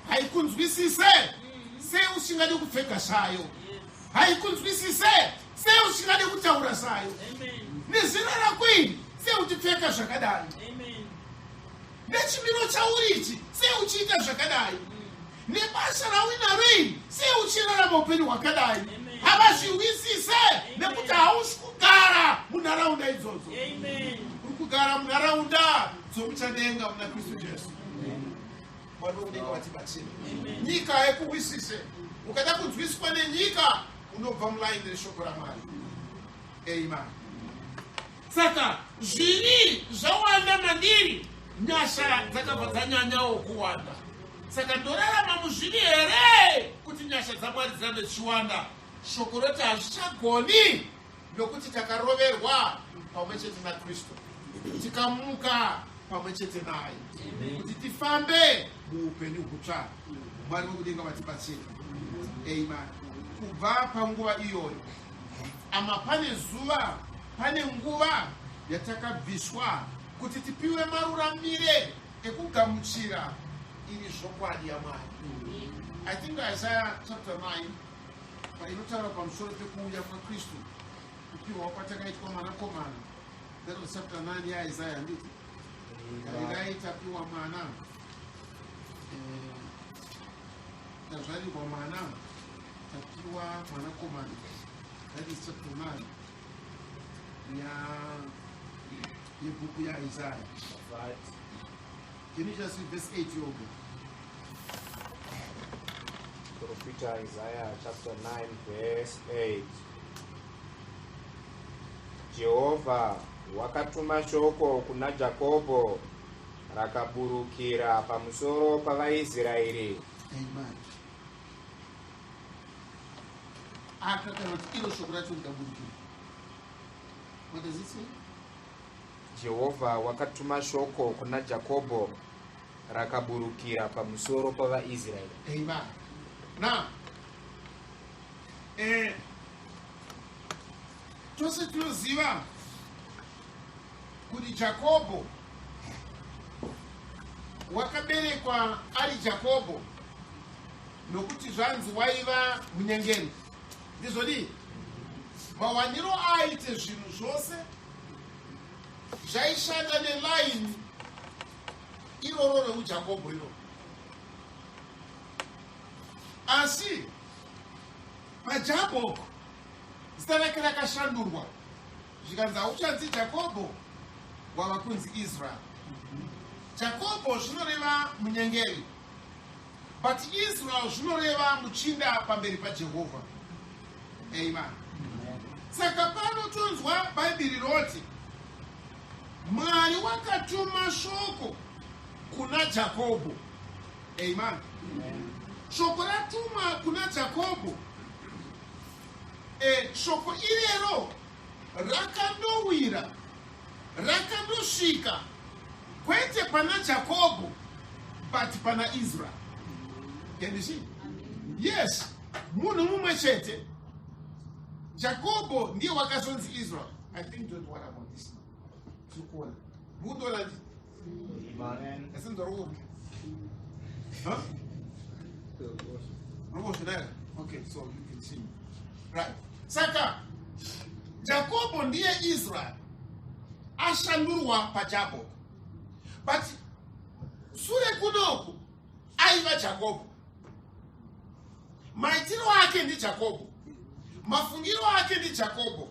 haikunzwisise sei usingadi kupfeka sayo, haikunzwisise sei usingadi kutaura sayo, nezina rakwini sei uchipfeka zvakadai, nechimiro chaurichi sei uchiita zvakadai, nebasa raunaro iri sei uchirarama upenyu hwakadai. Havazviwisise nekuti hausi kugara munharaunda idzodzo, uri kugara munharaunda dzomuchadenga muna Kristu Jesu. Mwari wekudenga vatibatsire. Nyika haikuwisise, ukada kunzwiswa nenyika unobva mulaini reshoko raMwari. Amen. Saka zviri zvawanda mandiri, nyasha dzakabva dzanyanyawo kuwanda. Saka ndorarama muzviri here kuti nyasha dzaMwari dzirambe dzichiwanda. Shoko roti hazvichagoni nokuti takaroverwa pamwe chete naKristu, tikamuka pamwe chete naye, kuti tifambe muupenyu hutsva. Mwari wekudenga vatibatsire. Amen. Kubva panguva iyoyo ama pane nguva yatakabviswa kuti tipiwe maruramire ekugamuchira iri zvokwadi yaMwari. I think Isaiah chapter 9 inotaura pamusoro pekuuya kwaKristu, kupiwa kwatakaitwa mwanakomana. That was chapter 9 yaIsaiah, handiti? Galirai tapiwa mwana, tazvarirwa mwana, tapiwa mwanakomana. That is chapter 9 yebhuku yaIsaiah. Can you just read verse 8 yoga? Prophet Isaiah chapter 9 verse 8. Jehovha wakatuma shoko kuna Jakobo rakaburukira pamusoro pavaIsraeri. Amen. What does it say? Jehovha wakatuma shoko kuna Jakobo rakaburukira pamusoro pavaIsraeri. Amen. Now, tose tinoziva kuti Jakobo wakaberekwa ari Jakobo nokuti zvanzi waiva munyengeri. Ndizvodi mawaniro aite zvinhu zvose zvaishanda nelaini iroro reuJakobo iro. Asi paJabhoku zita rake rakashandurwa zvikanzi hauchanzi Jakobo wava kunzi Israel. Jakobo zvinoreva munyengeri, but Israel zvinoreva muchinda pamberi paJehovha. Amen. Saka pano tonzwa Bhaibheri roti Mwari wakatuma shoko kuna Jakobho. Amen. Shoko ratuma kuna Jakobho. Shoko irero rakandowira rakandosvika kwete pana Jakobho but pana Israel. Can you see? Yes. Munhu mumwe chete. Jakobho ndiye wakazonzi Israel. I think don't worry about this. Tukona. Mudola. Amen. Asinda roho. Huh? Okay, so you can see. Right. Saka Jakobho ndiye Israel. Ashandurwa pa Jacob. But sure kunoku aiva Jakobho. Maitiro ake ndi Jakobho. Mafungiro ake ndi Jakobho.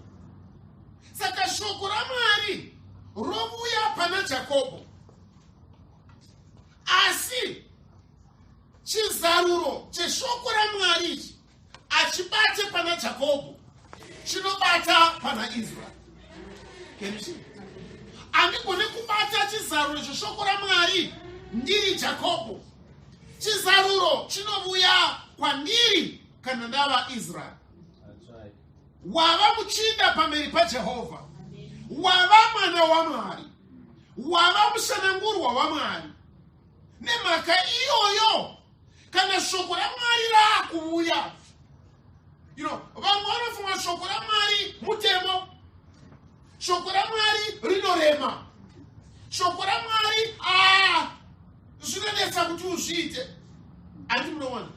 Saka shoko ra Mwari rovuya pana Jakobho. Asi chizaruro cheshoko ra Mwari achibate pana Jakobho chinobata pana Israel. Can you see? Andikone kubata chizaruro cheshoko ra Mwari ndiri Jakobho. Chizaruro chinovuya kwandiri kana ndava Israel. Wava muchinda pamberi pa Jehovha. Wava mwana wa Mwari. Wava musanangurwa wa Mwari. Nemhaka iyoyo kana shoko ra Mwari rakuuya. You know, vamwe vanofunga shoko ra Mwari mutemo. Shoko ra Mwari rinorema. Shoko ra Mwari zvinonetsa kuti uzviite. Andi munoona.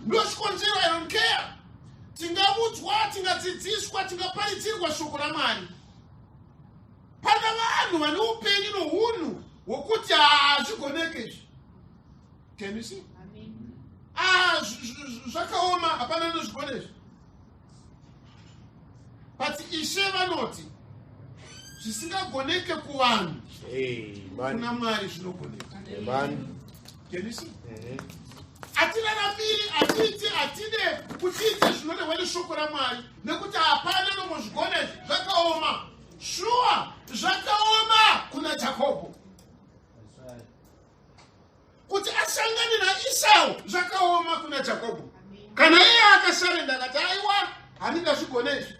Ndochikonzero I don't care. Tingabudzwa, tingadzidziswa, tingaparidzirwa shoko ra Mwari. Pana vanhu vane upenyu nohunhu hwokuti hazvigoneke. Can you see? Zvakaoma hapana nozvigonezvo. But Ishe vanoti zvisingagoneke kuvanhu kuna Mwari zvinogoneka. Can you see? Atina nambiri atide kutiite zvinorehwa neshoko ra Mwari nekuti hapana nomuzvigone zvakaoma. Shuwa zvakaoma kuna Jakobho. Kuti asangane naEsau zvakaoma kuna Jakobho. Kana iye akasarenda akati aiwa handingazvigonezvi.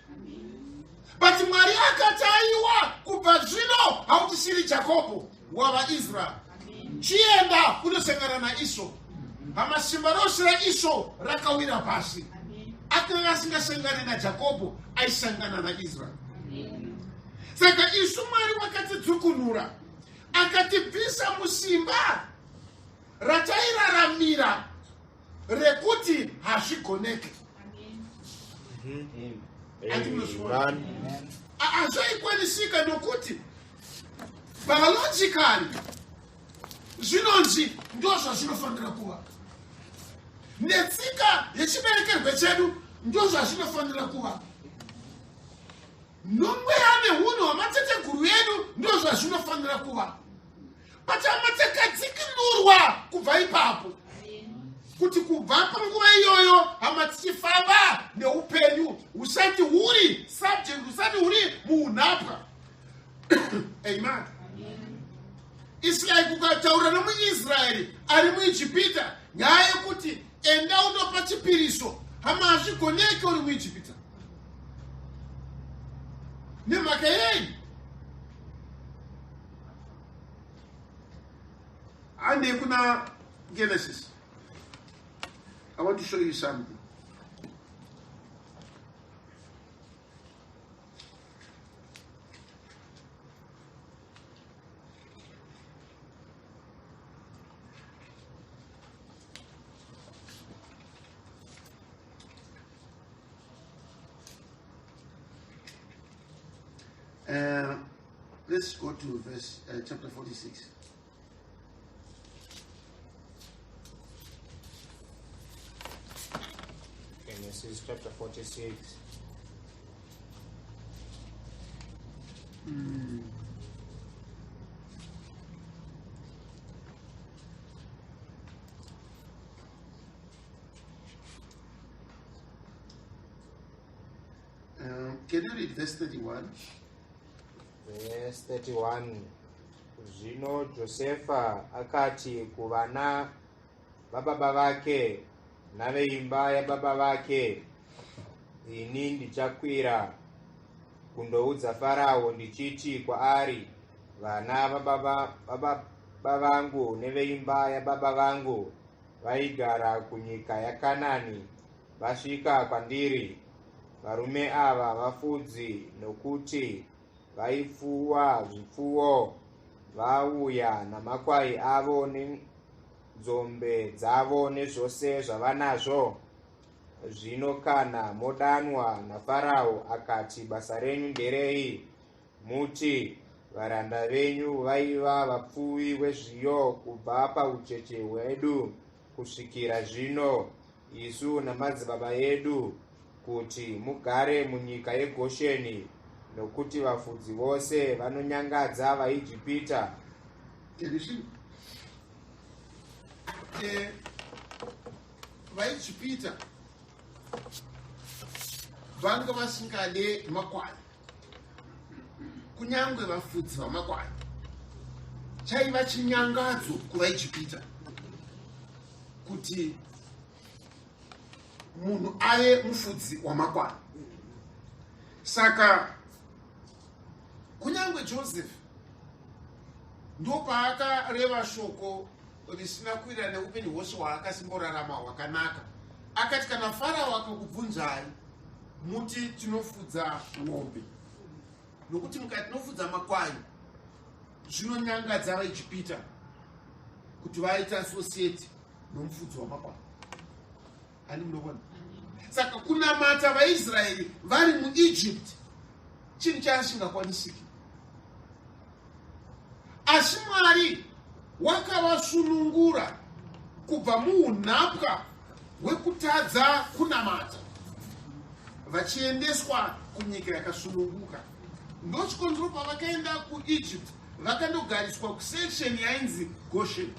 But Mwari akati aiwa kubva zvino hautisiri Jakobho wava Israel. Chienda kunosangana naEsau. Hamasimba rose raEsau rakawira pasi. Akanga asingasangane naJakobho aisangana naIsrael. Saka isu Mwari wakatidzukunura akatibvisa musimba ratairaramira rekuti hazvigoneke. Hazvaikwanisika nokuti biologically zvinonzi ndozva zvinofanira kuva. Netsika yechiberekerwe chedu ndozva zvinofanira kuva. Nomweya nehunhu hwamateteguru edu ndozva zvinofanira kuva. But hamatakadzikinurwa kubva ipapo. Kuti kubva panguva iyoyo hamatichifamba neupenyu husati huri subject, husati huri muunhapwa. Amen. It's like ukataura nomuIsraeri ari muIjipita nyaya yekuti enda unopa chipiriso hama hazvigoneke uri muIjipita. Nemhaka yei? Ande kuna Genesis. I want to show you something. Let's go to verse chapter 46. Genesis chapter 46. Can you read verse 31? Verse 31. Zvino Josefa akati kuvana vababa vake naveimba yababa vake, ini ndichakwira kundoudza Farao ndichiti kwaari, vana vababa vangu neveimba yababa vangu vaigara kunyika yaKanani vasvika kwandiri. Varume ava vafudzi, nokuti vaifuwa zvipfuwo, vauya namakwai avo nenzombe dzavo nezvose zvavanazvo. Zvino kana modanwa naFarao akati, basa renyu nderei? Muti, varanda venyu vaiva vapfuwi vezviyo kubva paucheche hwedu kusvikira zvino, isu namadzibaba edu, kuti mugare munyika yeGosheni, nokuti vafudzi vose vanonyangadza vaIjipita. vaIjipita vanga vasingade makwai, kunyangwe vafudzi vamakwai. Chaiva chinyangadzo kuvaIjipita kuti munhu ave mufudzi wamakwai. Saka kunyangwe Joseph ndopaakareva shoko risina kuira neupenyu hwose hwaakasimborarama hwakanaka. Akati kana Farao akakubvunzai, muti tinofudza ng'ombe, nokuti mukati tinofudza makwai, zvinonyangadza vaIjipita kuti vaita associate nomufudzi wamakwai. Ani munobona? Saka kunamata vaIsraeri vari muEgypt chinhu chasingakwanisiki. Asi Mwari wakavasunungura kubva muunhapwa hwekutadza kunamata, vachiendeswa kunyika yakasununguka. Ndochikonzero pavakaenda kuEgypt vakandogariswa kusection yainzi Goshen.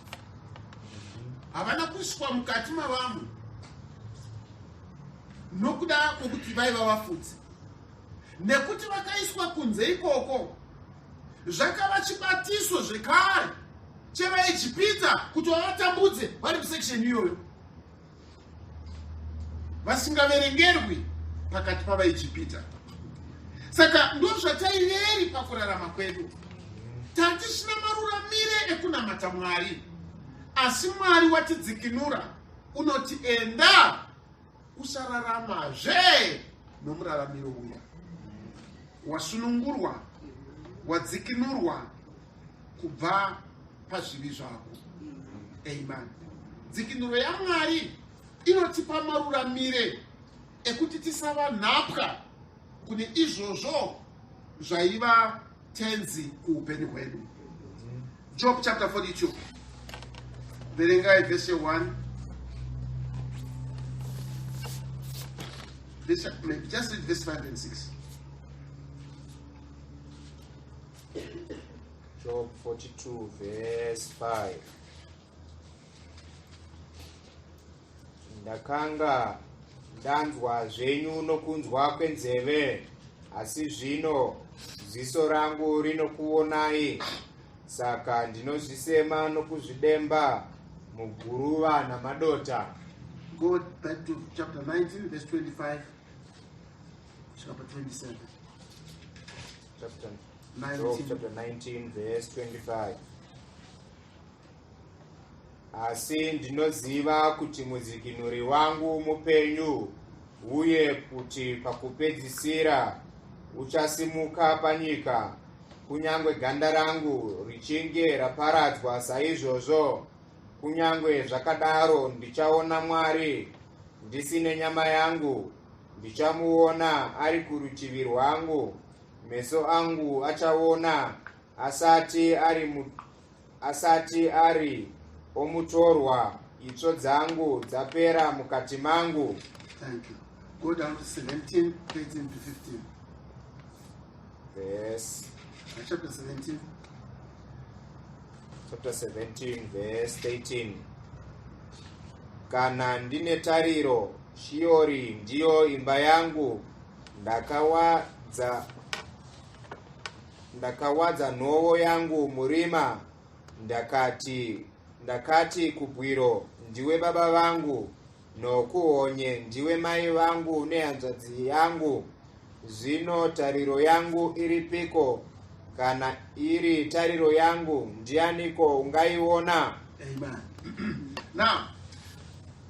Havana kuiswa mukati mavamwe nokuda kwokuti vaiva vafudzi. Nekuti vakaiswa kunze ikoko, zvakava chibatiso zvekare chevaIjipita kuti vavatambudze vari kusection iyoyo, vasingaverengerwi pakati pavaIjipita. Saka ndozvataiveri pakurarama kwedu. Tatisina maruramire ekunamata Mwari, asi Mwari watidzikinura, unoti enda usararamazve nomuraramiro uya. Wasunungurwa, wadzikinurwa kubva pazvivi zvako. Amen. Dzikinuro yaMwari inotipa maruramire ekuti tisava nhapwa kune izvozvo zvaiva tenzi kuupenyu hwedu. Job chapter 42. Verengai verse 1. Just read verse 5 and 6. Job 42 verse 5. Ndakanga ndanzwa zvenyu nokunzwa kwenzeve, asi zvino ziso rangu rinokuonai. Saka ndinozvisema nokuzvidemba muguruva namadota. Go back to chapter 19 verse 25. Chapter 27. Chapter 19 verse 25. Asi ndinoziva kuti mudzikinuri wangu mupenyu, uye kuti pakupedzisira uchasimuka panyika. Kunyangwe ganda rangu richinge raparadzwa saizvozvo, kunyangwe zvakadaro ndichaona Mwari. Ndisine nyama yangu ndichamuona ari kurutivi rwangu. Meso angu achaona asati ari omutorwa. Itsvo dzangu dzapera mukati mangu. Thank you. Go down to 17, 13 to 15. Chapter 17. Chapter 17 verse 13. Kana ndine tariro, Shiori ndiyo imba yangu, ndakawadza nhovo yangu murima, ndakati kubwiro, ndiwe baba vangu, nokuhonye, ndiwe mai vangu nehanzvadzi yangu. Zvino tariro yangu iripiko? Kana iri tariro yangu, ndianiko ungaiona? Amen. Now,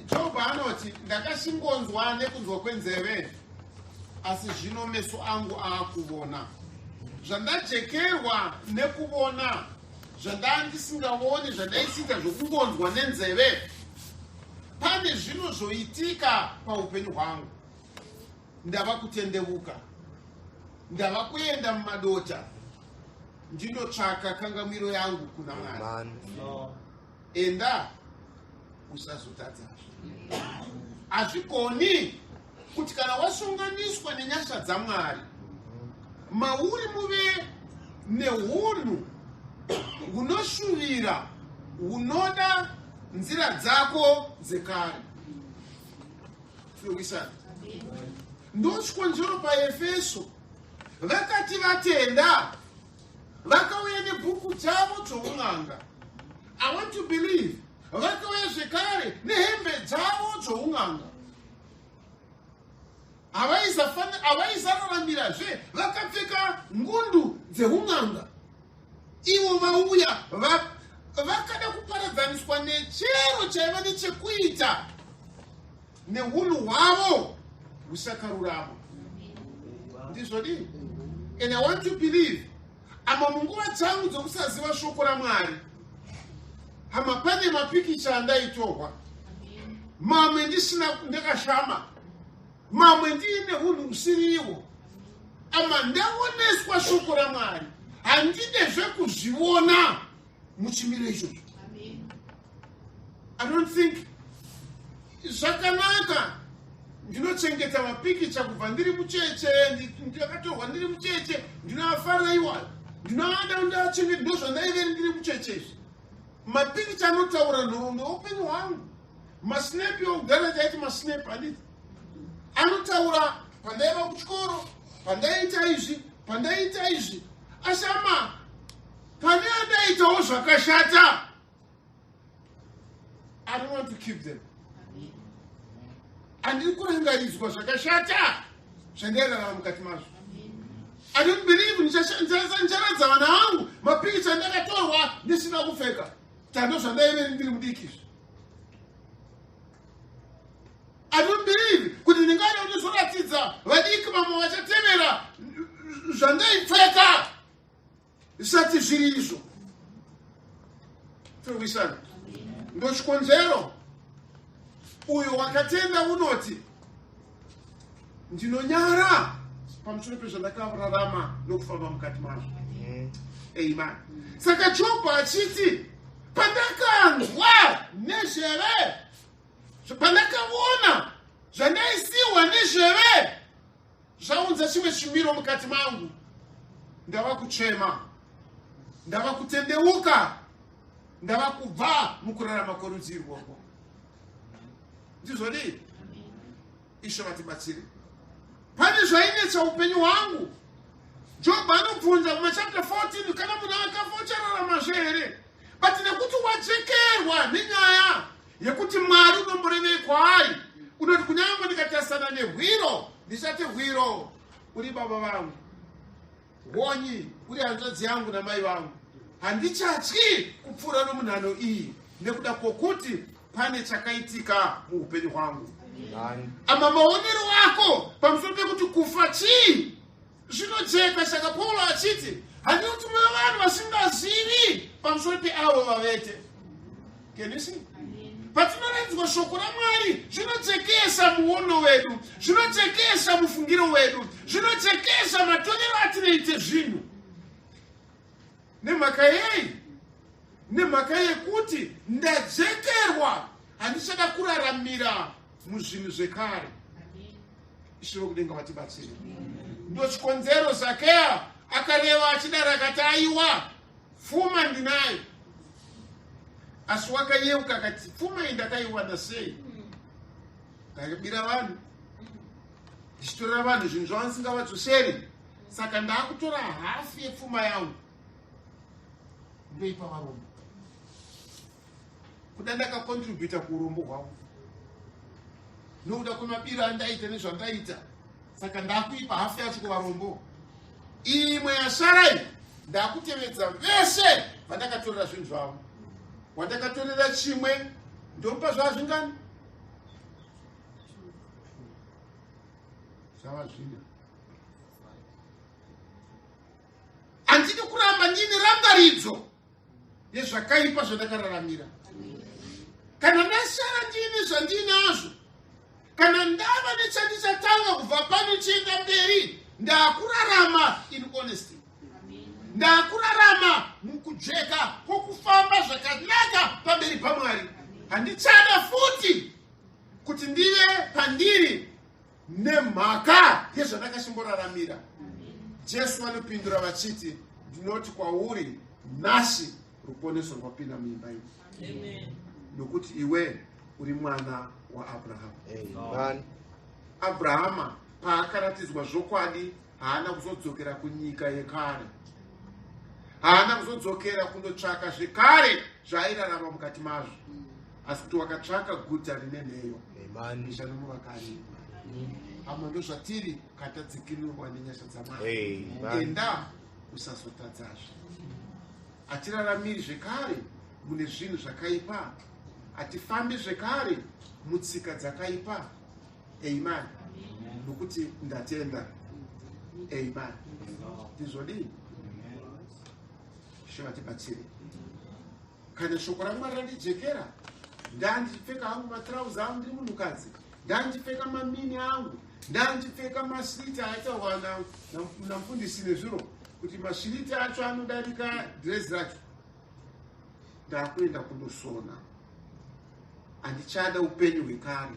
Job anoti ndakashingonzwa nekunzwa kwenzeve, asi zvino meso angu akuvona. Zvandajekerwa nekuvona, zvandandisingaoni, zvandaisita zvokungonzwa nenzeve, pane zvino zvoitika paupenyu hwangu. Ndava kutendeuka, ndava kuenda mumadota, ndinotsvaka kangamiro yangu kuna Mwari. Enda usazotadza. Hazvikoni kuti kana wasunganiswa nenyasha dzaMwari, mauri muve neunhu hunoshuvira, hunoda nzira dzako dzekare. Tinowisana. Ndochikonzero paEfeso vakati vatenda, vakauya nebhuku dzavo dzoun'anga. I want to believe. Vakauya zvekare nehembe dzavo dzoun'anga. Havaizararamirazve, vakapfeka ngundu dzeun'anga. Ivo vauya vakada kuparadzaniswa nechero chaiva nechekuita neunhu hwavo husakarurama. Ndizvodi? And I want to believe. Ama munguva dzangu dzokusaziva shoko raMwari, hama pane mapikicha andaitorwa, mamwe ndisina ndakashama, mamwe ndiine hunhu husiriwo. Ama ndaoneswa shoko raMwari, handidezve kuzviona muchimiro ichocho. I don't think zvakanaka ndinochengeta mapikicha kubva ndiri mucheche, ndakatorwa ndiri mucheche, ndinoafaraiwa, ndinoada ndachengeta, ndozvandaiveri ndiri mucheche. Mapikicha anotaura noupenyu hwangu. Masnepi okudhara taiti masnepi handiti. Anotaura pandaiva kuchikoro, pandaita izvi. Asama, pane andaitawo zvakashata. I don't want to keep them. Handiri kurangaridzwa zvakashata zvandairarama mukati mazvo. I don't believe ndicharadza vana vangu mapikicha ndakatorwa ndisina kupfeka. Tando zvandaiveri ndiri mudiki. I don't believe kuti ndingada ndizoratidza vadiki vamwe vachatevera zvandaipfeka zvisati zviri izvo. Tinowisana. Ndochikonzero uyo wakatenda unoti ndinonyara pamusoro pezvandakararama nokufamba mukati mazvo. Amen. Saka Job achiti pandakanzwa nezveve, pandakaona zvandaisiwa nezveve, zvaunza chimwe chimiro mukati mangu, ndava kuchema, ndava kutendeuka, ndava kubva mukurarama kworudzi irwoko. Ndizvodi? Ishe vatibatsire. Pane zvainetsa upenyu hwangu. Job anobvunza mumachapter 14 kana munhu akafa uchararamazve here? But nekuti wajekerwa nenyaya yekuti Mwari unomborevei kwaari, unoti kunyange ndikatasana nehwiro, ndisati hwiro uri baba vangu, honyi uri hanzvadzi yangu namai vangu, handichatyi kupfuura nomunhano iyi nekuda kwokuti pane chakaitika muupenyu hwangu. Ama maonero ako pamusoro pekuti kufa chii zvinojeka. Saka Paulo achiti handiti mune vanhu vasingazivi pamusoro peavo vavete. Can you see? Patinoradzwa shoko raMwari zvinojekesa muono wedu, zvinojekesa mufungiro wedu, zvinojekesa matonero atinoite zvinhu. Nemhaka yei? Nemhaka yekuti ndajekerwa, handichada kuraramira muzvinhu zvekare. Ishe vokudenga vatibatsire. Ndochikonzero Zakeya akareva achidaro akati aiwa, pfuma ndinayo. Asi wakayeuka akati pfuma iyi ndakaiwana sei? Ndakabira vanhu, ndichitorera vanhu zvinhu zvavasingavadzoseri, saka ndakutora hafu yepfuma yangu ndoipa varombo kuda ndakakontributa kuurombo hwavo nokuda kwemabiro andaita nezvandaita, saka ndakuipa hafu yacho kuvarombo. Imwe yasharai ndakutevedza vese vandakatorera zvinhu zvavo. Wandakatorera chimwe ndomupa zvazvingani zvava zvina. Handidi kuramba ndine rangaridzo yezvakaipa zvandakararamira. Kana ndashara ndine zvandinazvo, kana ndava nechandichatanga kubva pano chienda mberi, ndakurarama in honesty, ndakurarama mukujeka kwokufamba zvakanaka pamberi paMwari. Handichada futi kuti ndive pandiri nemhaka yezvandakashimboraramira. Jesu anopindura vachiti, ndinoti kwauri nhasi ruponeso rwapinda muimba ino, nokuti iwe uri mwana waAbhurahama. Amen. Abhurahama paakaratidzwa zvokwadi haana kuzodzokera kunyika yekare, haana kuzodzokera kundotsvaka zvekare zvaairarama mukati mazvo, asi kuti wakatsvaka guta rine nheyo ishanomuvakari. Hamwe ndozvatiri katadzikinurwa nenyasha dzaMwari. Enda usazotadzazve. Hatiraramiri zvekare mune zvinhu zvakaipa, hatifambi zvekare mutsika dzakaipa. Amen. Nokuti ndatenda. Amen. Ndizvodii? Shona tibatsire. Kana shoko raMwari randijekera, ndandichipfeka hangu matrauza angu ndiri munhukadzi, ndandichipfeka mamini angu, ndandichipfeka masiriti aitaurwa namufundisi nezviro kuti masiriti acho anodarika dhirezi racho, ndakuenda kundosona. Handichada upenyu hwekare,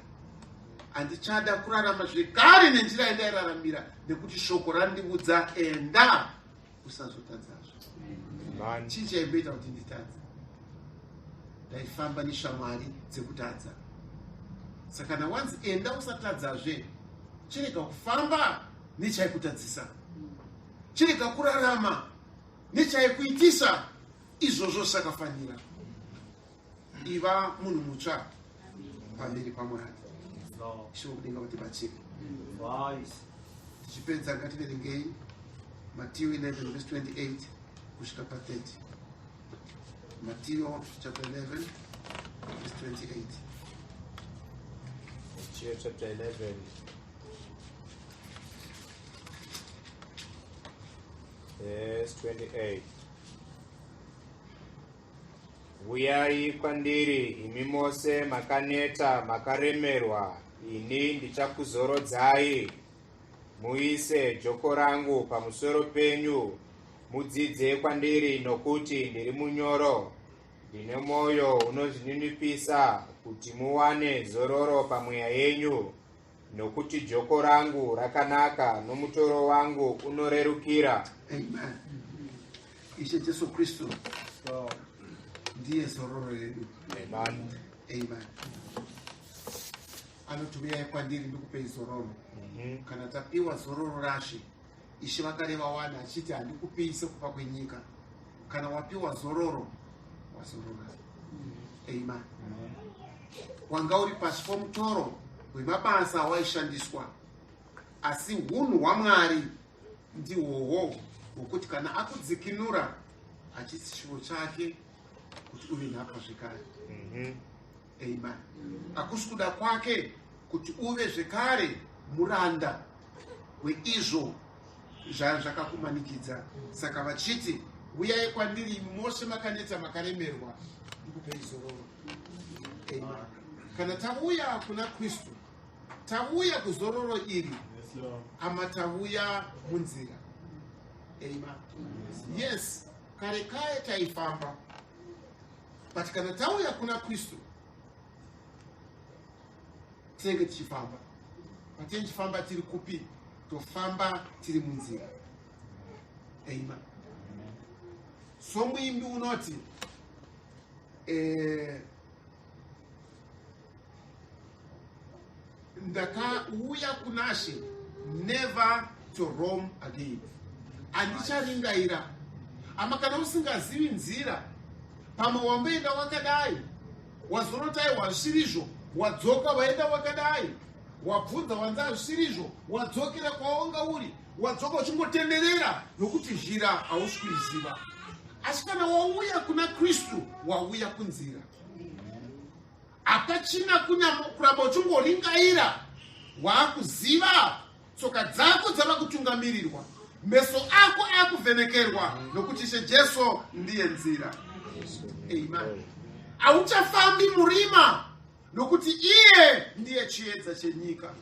handichada kurarama zvekare nenjira yandairaramira, nekuti shoko randiudza enda usazotadzazve. Chii chaimboita kuti nditadze? Ndaifamba neshamwari dzekutadza. Saka kana wanzi enda usatadzazve, chirega kufamba nechaikutadzisa, chirega kurarama nechaikuitisa, izvozvo zvakafanira. Iva munhu mutsva pamberi paMwari. Shoko kudenga kuti batsire. Tichipedza ngativerengei Matthew 11 verse 28 kusvika pa30. Matthew chapter 11 verse 28. Matthew chapter 11 verse 28. Uyai kwandiri imi mose makaneta makaremerwa, ini ndichakuzorodzai. Muise joko rangu pamusoro penyu, mudzidze kwandiri, nokuti ndiri munyoro, ndine mwoyo unozvininipisa, kuti muwane zororo pamweya yenyu. Nokuti joko rangu rakanaka, nomutoro wangu unorerukira. Amen. Ishe Jesu Kristu ndiye zororo yedu. Amen. Amen. Anoti uyai kwandiri ndikupei zororo. Kana tapiwa zororo rashe, Ishe vakareva wana achiti handikupise kupa kwenyika. Kana wapiwa zororo, wazorora. Amen. Wanga uri pasi pomutoro wemabasa waishandiswa, asi hunhu hwaMwari ndihwohwo hwokuti kana akudzikinura, hachisi chivo chake kuti uve nhapwa zvekare. Amen. Hakusi kuda kwake kuti uve zvekare muranda weizvo zvakakumanikidza. Saka vachiti uyai kwandiri mose makaneta makaremerwa, ndikupei zororo. Amen. Kana tauya kuna Kristu, tauya kuzororo iri, ama tauya munzira. Amen. Yes, kare kare taifamba, but kana tauya kuna Kristu, tinenge tichifamba. Patenge tichifamba tiri kupi? Tofamba tiri munzira. Amen. So muimbi unoti ndakauya kunashe, never to roam again. handicharingaira. Ama kana usingazivi nzira, pamwe wamboenda wakadai, wazorotai wazvirizvo, wadzoka waenda wakadai, wabvunza wanza zvirizvo, wadzokera kwaunga uri, wadzoka uchingotenderera nokuti zhira hausi kuiziva. Asi kana wauya kuna Kristu, wauya kunzira. Apachina kuramba uchingoringaira, waakuziva tsoka dzako dzava kutungamirirwa, meso ako akuvhenekerwa nokuti Ishe Jesu ndiye nzira. Amen. Hauchafambi murima nokuti iye ndiye chiedza chenyika.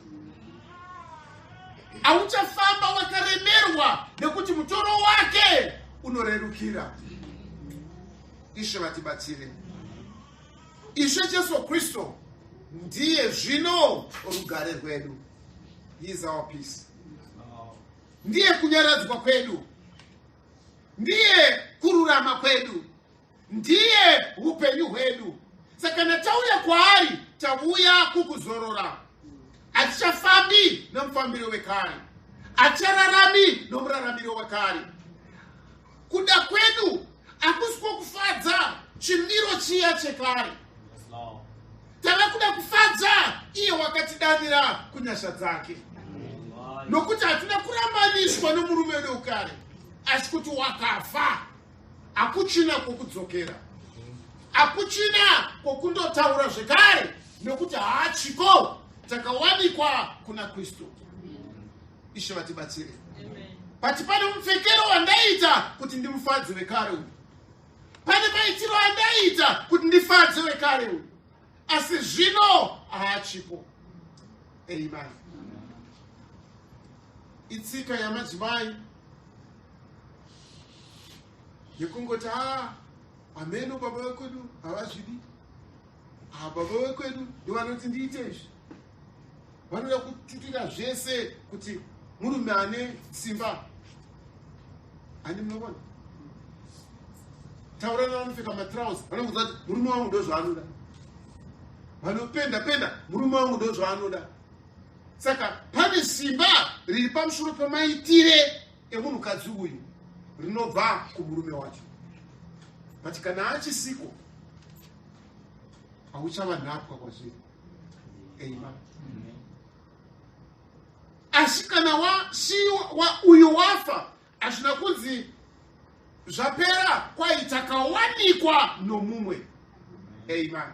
Hauchafamba wakaremerwa nekuti mutoro wake unorerukira. Ishe vatibatsire. Ishe Jesu Kristo ndiye zvino rugare rwedu. He is our peace. Ndiye kunyaradzwa kwedu. Ndiye kururama kwedu. Ndiye upenyu hwedu. Saka natauya kwaari, tauya kukuzorora. Atichafambi nomufambiro wekare. Achararami nomuraramiro wekare. Kuda kwedu akusiko kufadza chimiro chiya chekare. Tava kuda kufadza iye wakatidanira kunyasha dzake. Nokuti hatuna kurambanishwa nomurume wedu wekare, asi kuti wakafa. Akuchina kokudzokera. Akuchina kokundotaura zvekare, nokuti haachiko. Takawanikwa kuna Kristu. Ishe vatibatsire. Pati pane mupfekero wandaita kuti ndimufadze wekare uyu. Pane maitiro andaita kuti ndifadze wekare uyu. Asi zvino haachipo. Amen. Itsika yamadzimai yekungoti ameno baba wekwedu havazvidi. Baba wekwedu ndivanoti ndiite izvi. Vanoda kututira zvese kuti murume ane simba. Ani munobona? Taurana vanopfeka matrauzi, vanobvunza kuti murume wangu ndozvaanoda. Vanopenda, murume wangu ndozvaanoda. Saka pane simba riri pamusoro pamaitire emunhukadzi uyu rinobva kumurume wacho. But kana achisiko, hauchava nhapwa kwazviri. Amen. Asi kana uyu wafa, hazvina kunzi zvapera kwaita kawanikwa nomumwe. Amen.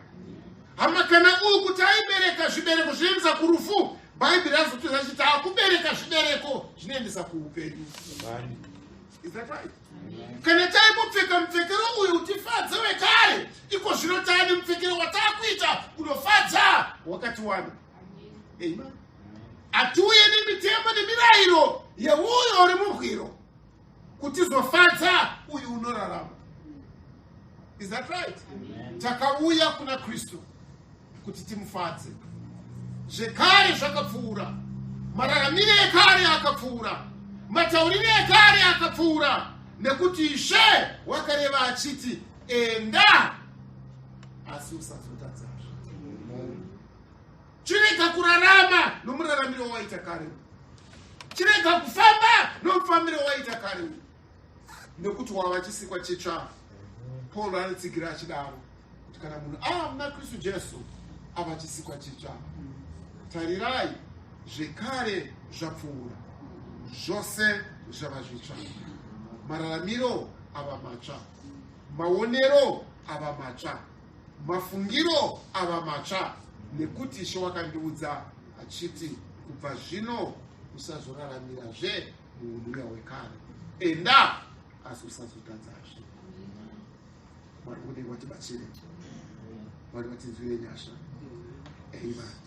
Hama kana uyu kuti aibereka zvibereko zvinoendesa kurufu, Bhaibheri razotodza kuti akubereka zvibereko zvinoendesa kuupenyu. Is that right? Kana taimupfeka mupfekero uyu utifadze wekare, iko zvino taane mupfekero watakuita unofadza wakati wana. Amen. Atiuye nemitemo nemirayiro yeuyo uri murwiro kuti zofadza uyu unorarama. Is that right? Takauya kuna Kristu kuti timufadze. Zvekare zvakapfuura. Mararamire ekare akapfuura. Mataurire ekare akapfuura. Nekuti Ishe wakareva achiti, enda asi usazotadzazve. Chirega kurarama nomuraramiro waita kare. Chirega kufamba nomufambiro waita kare. Nekuti wava chisikwa chitsva. Paul anotsigira achidaro kuti kana munhu muna Kristu Jesu ava chisikwa chitsva. Tarirai, zvekare zvapfuura. Zvose zvava zvitsva. Mararamiro ava matsva. Maonero ava matsva. Mafungiro ava matsva. Nekuti Ishe wakandiudza achiti kubva zvino usazoraramirazve muurume hwekare. Enda asi usazotadzazve. Mwari kuti vatibatsire. Mwari vatinzwire nyasha. Amen.